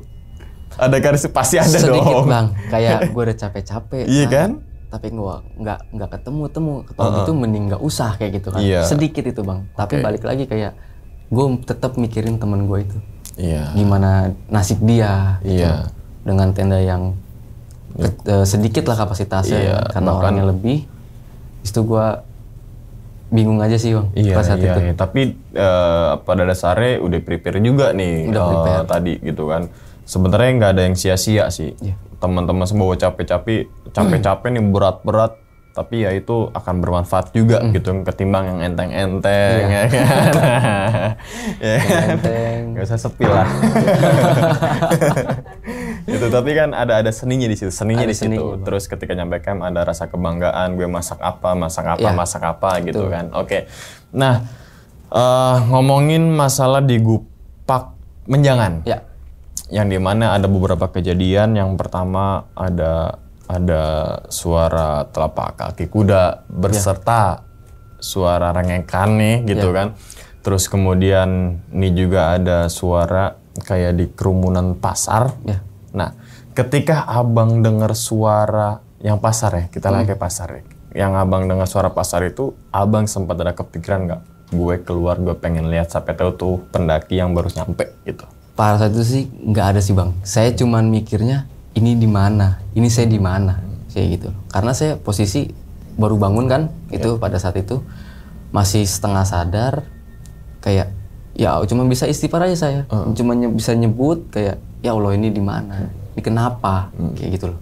Ada garis pasti ada sedikit, dong. Sedikit Bang, kayak gue udah capek-capek. Iya kan? Tapi nggak ketemu gitu mending nggak usah kayak gitu kan. Iya. Sedikit itu Bang. Tapi balik lagi kayak gue tetap mikirin teman gue itu. Iya. Gimana nasib dia. Iya. Gitu. Dengan tenda yang sedikit lah kapasitasnya karena orangnya lebih. Itu gue bingung aja sih Bang. Iya. Tapi pada dasarnya udah prepare juga nih tadi gitu kan. Sebenarnya nggak ada yang sia-sia sih. Yeah. Teman-teman semua capek-capek nih berat-berat. Tapi ya itu akan bermanfaat juga gitu ketimbang yang enteng-enteng ya kan. Gak usah sepi lah. Gitu, tapi kan ada seninya di situ, di situ. Terus ketika nyampe camp ada rasa kebanggaan, gue masak apa gitu kan. Oke. Nah, ngomongin masalah di Gupak Menjangan. Ya. Yang dimana ada beberapa kejadian. Yang pertama ada suara telapak kaki kuda berserta suara rengekan nih gitu kan. Terus kemudian ini juga ada suara kayak di kerumunan pasar. Nah, ketika abang dengar suara yang pasar ya, kita lagi ke pasar ya. Yang abang dengar suara pasar itu, abang sempat ada kepikiran nggak? Gue keluar, gue pengen lihat sampai tahu tuh pendaki yang baru nyampe gitu. Pada saat itu sih nggak ada sih Bang. Saya cuman mikirnya ini di mana, ini saya di mana, kayak gitu. Karena saya posisi baru bangun kan, itu pada saat itu masih setengah sadar, kayak ya cuma bisa istighfar aja saya, cuma bisa nyebut kayak ya Allah ini di mana, ini kenapa, kayak gitu loh.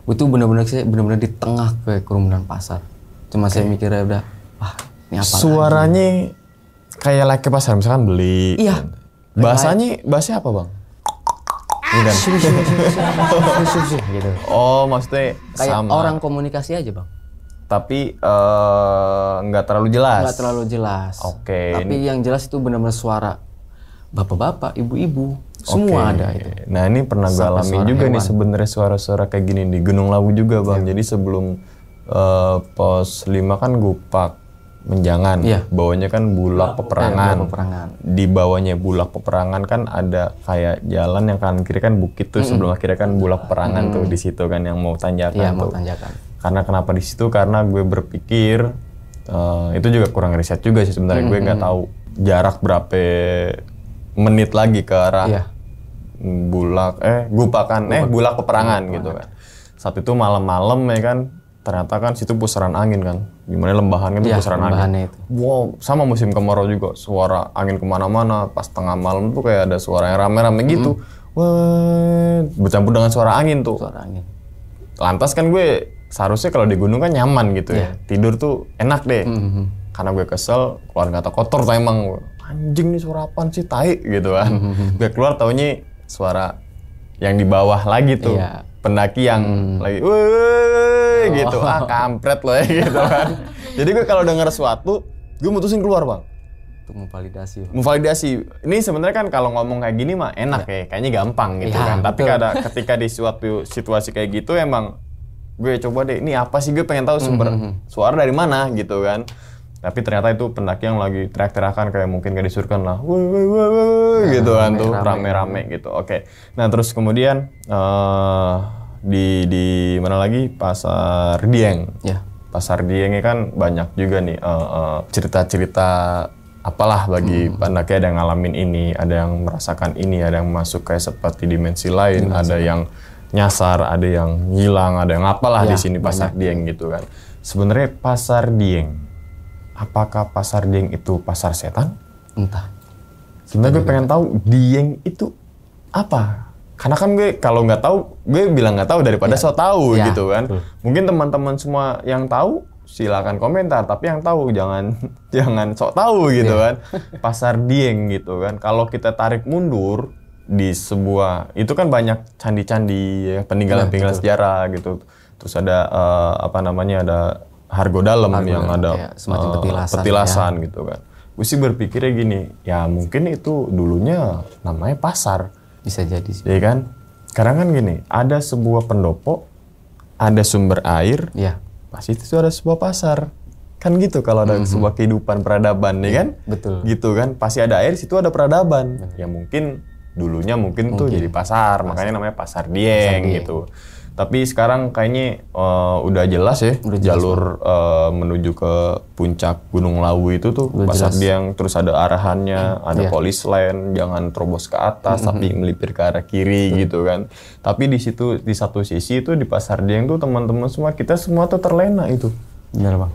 Itu benar-benar di tengah kerumunan pasar. Cuma saya mikirnya udah, wah ini apa? Suaranya lagi? Kayak lagi pasar, misalkan beli. Iya. Bahasanya apa Bang? Gitu. Oh, maksudnya kayak sama. Orang komunikasi aja Bang. Tapi nggak terlalu jelas. Nggak terlalu jelas. Oke. Tapi yang jelas itu benar-benar suara bapak-bapak, ibu-ibu, semua ada itu. Nah ini pernah gue alamin juga hewan. Nih sebenarnya suara-suara kayak gini di Gunung Lawu juga Bang. Jadi sebelum pos 5 kan Gupak Menjangan, bawahnya kan Bulak Peperangan. Di bawahnya Bulak Peperangan kan ada kayak jalan yang kanan kiri kan bukit tuh, sebelum akhirnya kan Bulak Peperangan tuh di situ kan yang mau tanjakan tuh. Mau tanjakan. Karena kenapa di situ? Karena gue berpikir itu juga kurang riset juga sih sebenarnya. Gue nggak tahu jarak berapa menit lagi ke arah Bulak Bulak Peperangan gitu kan. Saat itu malam-malam ya kan. Ternyata kan situ pusaran angin kan, dimana lembahan kan itu pusaran angin. Itu. Wow, sama musim kemarau juga, suara angin kemana-mana. Pas tengah malam tuh kayak ada suara yang rame-rame gitu. Wah, bercampur dengan suara angin tuh. Suara angin. Lantas kan gue seharusnya kalau di gunung kan nyaman gitu ya, tidur tuh enak deh. Karena gue kesel, keluar kata kotor tuh emang. Anjing nih suara apaan sih, tai gitu kan. Gue keluar taunya suara yang di bawah lagi tuh. Pendaki yang lagi gitu, kampret loh ya gitu kan. Jadi gue kalau dengar sesuatu, gue mutusin keluar Bang. Untuk memvalidasi. Ini sebenarnya kan kalau ngomong kayak gini mah enak ya, kayaknya gampang gitu kan. Tapi ketika di suatu situasi kayak gitu emang gue coba deh, ini apa sih, gue pengen tahu sumber suara dari mana gitu kan. Tapi ternyata itu pendaki yang lagi teriak-teriakan kayak mungkin gak disurkan lah, gitu kan tuh rame-rame gitu. Oke. Nah terus kemudian di mana lagi, Pasar Dieng. Pasar Diengnya kan banyak juga nih cerita-cerita apalah bagi pendaki, ada yang ngalamin ini, ada yang merasakan ini, ada yang masuk kayak seperti dimensi lain, ada yang nyasar, ada yang hilang, ada yang apalah di sini Pasar Dieng gitu kan. Sebenarnya Pasar Dieng, apakah Pasar Dieng itu pasar setan? Entah. Sebenarnya gue pengen tahu Dieng itu apa? Karena kan gue kalau nggak tahu, gue bilang nggak tahu daripada so tahu gitu kan. Mungkin teman-teman semua yang tahu silakan komentar, tapi yang tahu jangan sok tahu gitu kan. Pasar Dieng gitu kan. Kalau kita tarik mundur di sebuah itu kan banyak candi-candi peninggalan-peninggalan sejarah gitu. Terus ada ada Hargo Dalem yang ada semacam petilasan gitu kan. Gue sih berpikirnya gini, ya mungkin itu dulunya namanya pasar. Bisa jadi sih. Iya kan? Karena kan gini, ada sebuah pendopo, ada sumber air, pasti itu ada sebuah pasar. Kan gitu kalau ada sebuah kehidupan peradaban, ya kan? Betul. Gitu kan, pasti ada air, situ ada peradaban. Ya mungkin dulunya tuh jadi pasar, makanya namanya Pasar Dieng gitu. Tapi sekarang kayaknya udah jelas ya, jalur menuju ke puncak Gunung Lawu itu tuh Pasar Dieng, terus ada arahannya, ada polis line, jangan terobos ke atas tapi melipir ke arah kiri gitu kan. Tapi di situ di satu sisi itu di Pasar Dieng tuh teman-teman semua kita semua tuh terlena itu. Benar bang.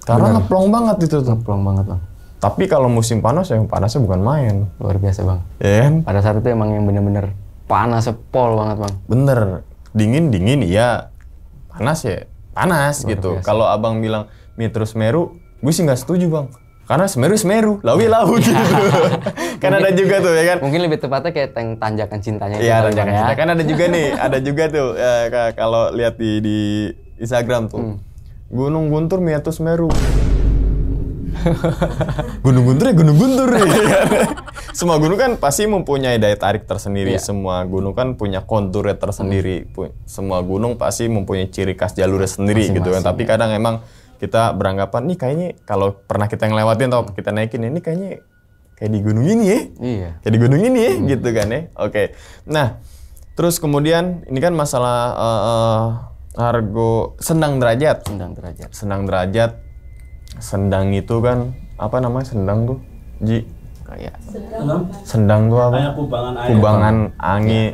Karena ngeplong banget itu tuh. Ngeplong banget bang. Tapi kalau musim panas ya panasnya bukan main. Luar biasa bang. Ya kan? Pada saat itu emang yang bener-bener panas pol banget bang. Bener. Dingin iya, panas ya panas luar gitu. Kalau abang bilang Metro Semeru, gue sih nggak setuju bang. Karena Semeru, Lawu gitu. Kan ada juga tuh ya kan. Mungkin lebih tepatnya kayak tanjakan cintanya. Iya tanjakan cinta. Kan ada juga nih, ada juga tuh kalau lihat di Instagram tuh. Gunung Guntur Metro Semeru. Gunung Guntur ya. Semua gunung kan pasti mempunyai daya tarik tersendiri. Semua gunung kan punya konturnya tersendiri. Semua gunung pasti mempunyai ciri khas jalurnya sendiri gitu kan. Tapi kadang emang kita beranggapan nih kayaknya kalau pernah kita ngelewatin atau kita naikin ini kayaknya kayak di gunung ini ya. Iya. Kayak di gunung ini ya gitu kan ya. Oke. Nah, terus kemudian ini kan masalah Hargo Sendang Derajat. Sendang itu kan apa namanya Sendang tuh? Kayak Sendang tuh apa? Kayak kubangan angin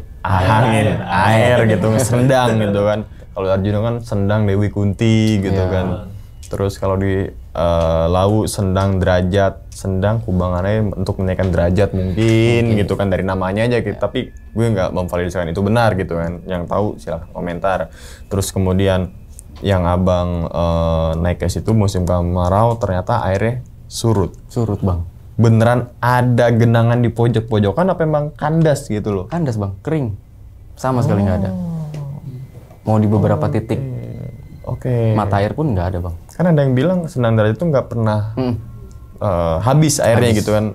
air gitu, Sendang gitu kan. Kalau Arjuna kan Sendang Dewi Kunti gitu kan. Terus kalau di Lawu Sendang Derajat, Sendang kubangannya untuk menaikkan derajat mungkin gitu kan dari namanya aja gitu. Tapi gue nggak memvalidasikan itu benar gitu kan. Yang tahu silahkan komentar. Terus kemudian yang abang naik ke situ musim kemarau ternyata airnya surut bang. Beneran ada genangan di pojok-pojokan apa emang kandas gitu loh? Kandas bang, kering sama sekali nggak ada. Mau di beberapa titik. Mata air pun nggak ada bang. Kan ada yang bilang Sendang Derajat itu nggak pernah habis airnya gitu kan.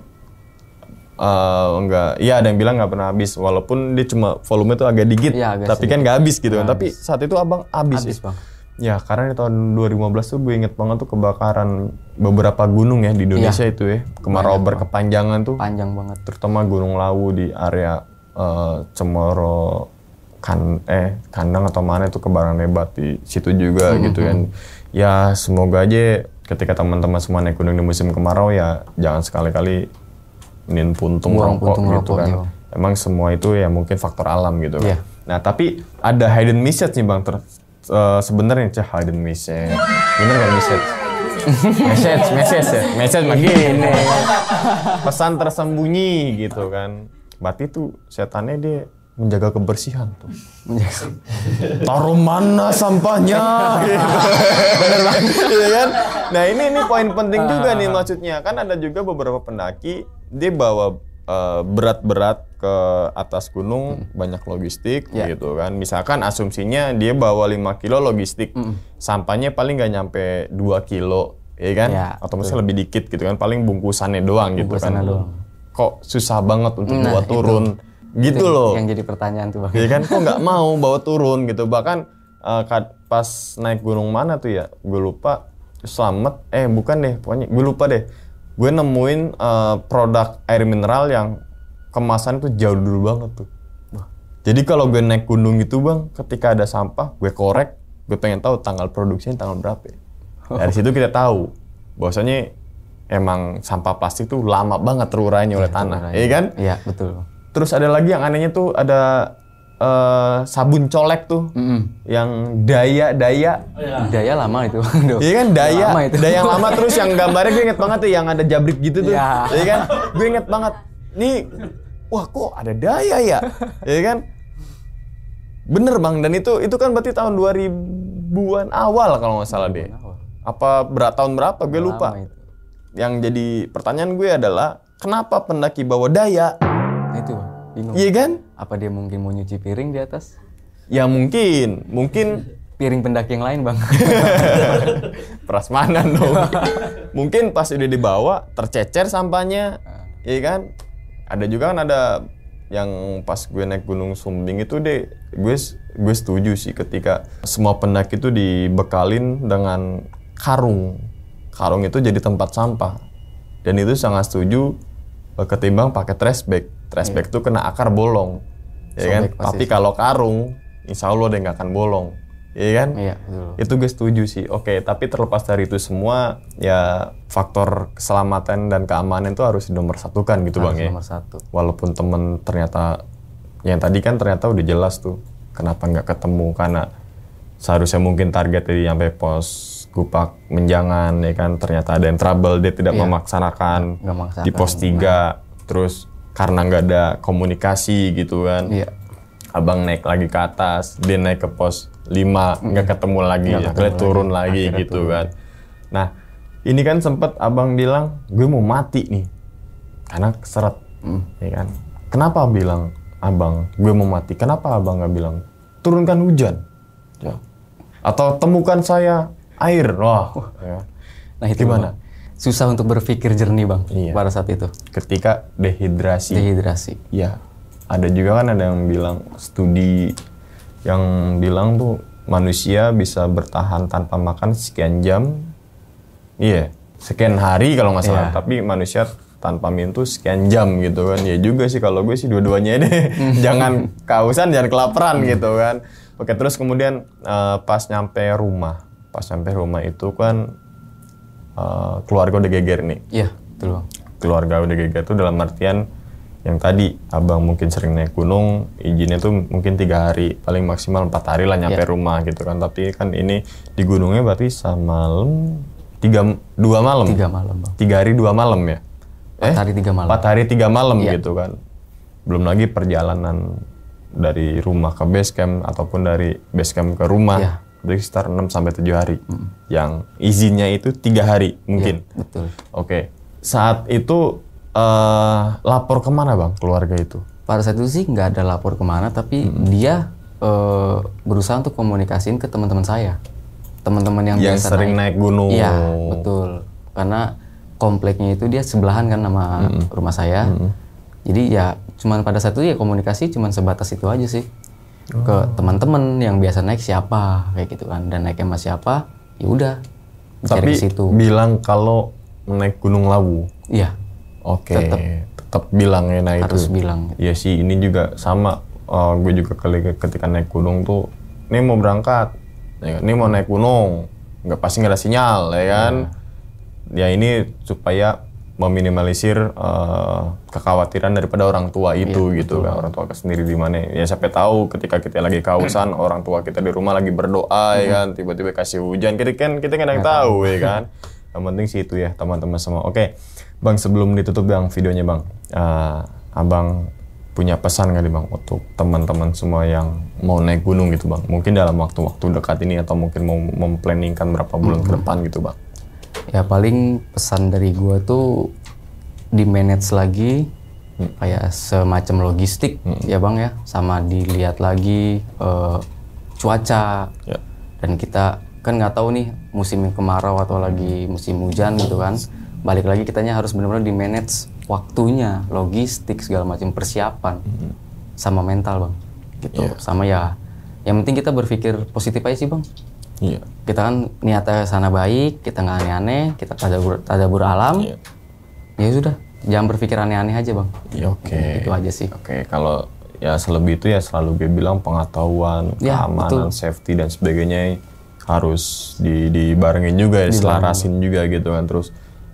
Enggak, iya ada yang bilang nggak pernah habis walaupun dia cuma volume itu agak dikit, tapi kan nggak habis gitu kan. Tapi saat itu abang habis bang. Ya karena di tahun 2015 tuh gue inget banget tuh kebakaran beberapa gunung ya di Indonesia itu ya. Kemarau berkepanjangan tuh. Panjang banget. Terutama Gunung Lawu di area Cemoro Kandang atau mana itu kebakaran hebat di situ juga gitu kan. Ya semoga aja ketika teman-teman semua naik gunung di musim kemarau ya jangan sekali-kali nin puntung rokok gitu kan. Emang semua itu ya mungkin faktor alam gitu kan. Nah tapi ada hidden message nih bang sebenarnya hidden message. Bener kan message? message begini. Pesan tersembunyi gitu kan. Berarti tuh setannya dia menjaga kebersihan tuh. Taruh mana sampahnya? Bener banget, ya kan? Nah ini poin penting juga nih maksudnya. Kan ada juga beberapa pendaki dia bawa berat-berat ke atas gunung banyak logistik gitu kan. Misalkan asumsinya dia bawa 5 kilo logistik. Sampahnya paling nggak nyampe 2 kilo, ya kan? Atau mungkin lebih dikit gitu kan. Paling bungkusannya doang gitu kan. Kok susah banget untuk bawa turun. Gitu loh. Yang jadi pertanyaan tuh bang. Ya kan kok nggak mau bawa turun gitu. Bahkan pas naik gunung mana tuh ya. Gue lupa. Slamet. Bukan deh. Pokoknya gue lupa deh. Gue nemuin produk air mineral yang kemasan itu jauh dulu banget tuh. Jadi kalau gue naik gunung gitu bang, ketika ada sampah, gue korek, gue pengen tahu tanggal produksinya tanggal berapa. Dari situ kita tahu, bahwasanya emang sampah plastik tuh lama banget terurainya oleh tanah, iya kan? Iya betul. Terus ada lagi yang anehnya tuh ada sabun colek tuh, yang daya lama itu. Iya kan daya yang lama terus yang gambarnya gue inget banget tuh yang ada jabrik gitu tuh, iya kan? Gue inget banget. Nih wah kok ada daya ya, ya kan? Bener Bang, dan itu kan berarti tahun 2000-an awal kalau nggak salah deh. Apa tahun berapa? Gue lupa. Yang jadi pertanyaan gue adalah, kenapa pendaki bawa daya? Nah itu Bang, bingung. Iya kan? Apa dia mungkin mau nyuci piring di atas? Ya mungkin piring pendaki yang lain Bang. Prasmanan dong. Mungkin pas udah dibawa tercecer sampahnya, iya kan? Ada juga kan ada yang pas gue naik Gunung Sumbing itu deh, gue setuju sih ketika semua pendaki itu dibekalin dengan karung. Karung itu jadi tempat sampah. Dan itu sangat setuju ketimbang pakai trash bag. Trash bag itu kena akar bolong, ya kan? Tapi kalau karung, insya Allah dia nggak akan bolong. Iya kan? Iya, betul. Itu gue setuju sih. Oke, tapi terlepas dari itu semua, ya faktor keselamatan dan keamanan itu harus nomor satukan gitu Bang ya. Nomor satu. Walaupun temen ternyata, yang tadi kan ternyata udah jelas tuh, kenapa nggak ketemu, karena seharusnya mungkin target dari sampai pos Gupak Menjangan, ya kan, ternyata ada yang trouble, dia tidak memaksanakan di pos 3, terus karena nggak ada komunikasi gitu kan. Iya. Abang naik lagi ke atas, dia naik ke pos 5, nggak ketemu lagi, akhirnya turun lagi gitu kan. Nah, ini kan sempet abang bilang, gue mau mati nih, karena keseret, ya kan. Kenapa bilang abang, gue mau mati? Kenapa abang nggak bilang, turunkan hujan? Ya. Atau temukan saya air, wah. Ya. Nah itu gimana? Susah untuk berpikir jernih Bang, pada saat itu. Ketika dehidrasi. Ya. Ada juga kan ada yang bilang, studi yang bilang tuh manusia bisa bertahan tanpa makan sekian jam, sekian hari kalau nggak salah, tapi manusia tanpa minum tuh sekian jam gitu kan. Ya juga sih kalau gue sih dua-duanya deh, jangan kehausan, jangan kelaparan gitu kan. Oke, terus kemudian pas nyampe rumah itu kan keluarga udah geger nih. Iya, betul Bang. Keluarga udah geger tuh dalam artian, yang tadi abang mungkin sering naik gunung, izinnya tuh mungkin 3 hari, paling maksimal 4 hari lah nyampe rumah gitu kan. Tapi kan ini di gunungnya berarti semalam 2 malam. 3 malam Bang. 3 hari 2 malam ya? 4 hari 3 malam. 4 hari 3 malam gitu kan. Belum lagi perjalanan dari rumah ke base camp ataupun dari base camp ke rumah. Berarti sekitar 6 sampai 7 hari. Yang izinnya itu 3 hari mungkin. Betul. Oke. Saat itu lapor kemana Bang keluarga itu? Pada saat itu sih nggak ada lapor kemana, tapi dia berusaha untuk komunikasiin ke teman-teman saya, teman-teman yang biasa sering naik gunung. Iya betul, karena kompleknya itu dia sebelahan kan sama rumah saya. Jadi ya cuman pada saat itu ya komunikasi cuman sebatas itu aja sih, ke teman-teman yang biasa naik siapa kayak gitu kan, dan naiknya sama siapa, ya udah. Tapi bilang kalau naik Gunung Lawu. Iya. Oke, tetap bilang ya, nah harus itu. Bilang. Iya sih, ini juga sama. Gue juga ketika naik gunung tuh, ini mau berangkat, ya, ini mau naik gunung, pasti nggak ada sinyal, ya kan? Ya ini supaya meminimalisir kekhawatiran daripada orang tua itu, gitu kan. Orang tua sendiri di mana? Ya sampai tahu ketika kita lagi kehausan, orang tua kita di rumah lagi berdoa, ya kan? Tiba-tiba kasih hujan, kita kan nggak tahu, ya kan? Yang penting sih itu ya, teman-teman semua. Oke. Bang, sebelum ditutup Bang videonya Bang, Abang punya pesan nggak nih Bang untuk teman-teman semua yang mau naik gunung gitu Bang? Mungkin dalam waktu-waktu dekat ini atau mungkin mau memplanningkan berapa bulan ke depan gitu Bang? Ya paling pesan dari gua tuh di manage lagi, kayak semacam logistik ya Bang ya, sama dilihat lagi cuaca. Dan kita kan nggak tahu nih musim kemarau atau lagi musim hujan gitu kan. Balik lagi kitanya harus benar-benar di-manage waktunya, logistik, segala macam persiapan, sama mental Bang, gitu. Sama ya, yang penting kita berpikir positif aja sih Bang. Kita kan niatnya sana baik, kita nggak aneh-aneh, kita tadabur alam, ya sudah, jangan berpikir aneh-aneh aja Bang. Itu aja sih. Kalau ya selebih itu ya selalu gue bilang pengetahuan, keamanan, safety dan sebagainya harus dibarengin juga, diselarasin juga gitu kan. Terus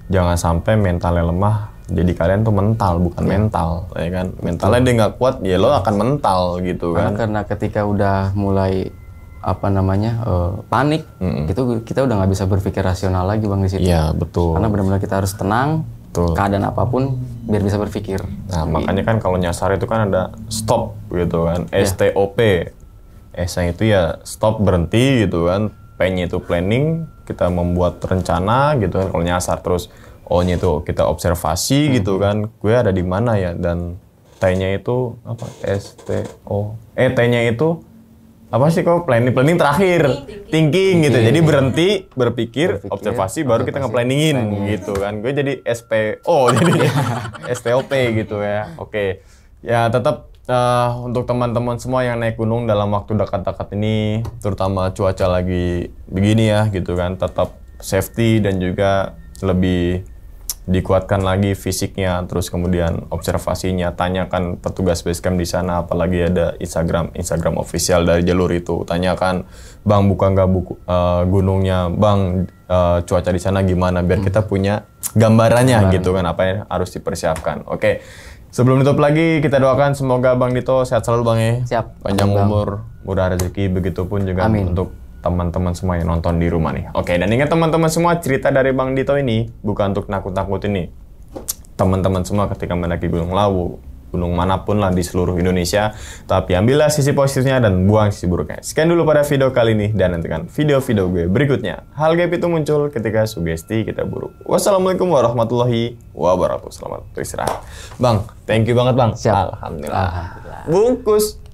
jangan sampai mentalnya lemah, jadi kalian tuh mental, bukan mental, ya kan? Mentalnya dia nggak kuat, ya lo akan mental gitu kan? Karena ketika udah mulai panik, gitu kita udah nggak bisa berpikir rasional lagi Bang di situ. Iya betul. Karena benar-benar kita harus tenang, keadaan apapun biar bisa berpikir. Nah, makanya kan kalau nyasar itu kan ada stop gitu kan, STOP. S-nya itu ya stop, berhenti gitu kan. P-nya itu planning, kita membuat rencana gitu kan kalau nyasar. Terus O-nya itu kita observasi gitu kan, gue ada di mana ya. Dan T-nya itu apa? T-nya itu apa sih kok planning terakhir, thinking gitu. Jadi berhenti, berpikir, observasi, baru kita nge-planningin gitu kan. Gue jadi SPO, jadi STOP gitu ya. Oke, ya tetap untuk teman-teman semua yang naik gunung dalam waktu dekat-dekat ini, terutama cuaca lagi begini ya gitu kan, tetap safety dan juga lebih dikuatkan lagi fisiknya, terus kemudian observasinya, tanyakan petugas basecamp di sana, apalagi ada Instagram official dari jalur itu, tanyakan, Bang buka nggak gunungnya, Bang cuaca di sana gimana, biar kita punya gambarannya gitu kan, apa yang harus dipersiapkan. Oke, sebelum tutup lagi kita doakan semoga Bang Dito sehat selalu Bang ya. Siap. Panjang umur, murah rezeki, begitupun juga untuk teman-teman semua yang nonton di rumah nih. Oke, dan ingat teman-teman semua, cerita dari Bang Dito ini bukan untuk nakut-nakutin nih. Teman-teman semua ketika mendaki Gunung Lawu, gunung manapun lah di seluruh Indonesia, tapi ambillah sisi positifnya dan buang sisi buruknya. Sekian dulu pada video kali ini, dan nantikan video-video gue berikutnya. Hal gaib itu muncul ketika sugesti kita buruk. Wassalamualaikum warahmatullahi wabarakatuh. Selamat beristirahat. Bang, thank you banget Bang. Siap. Alhamdulillah. Bungkus.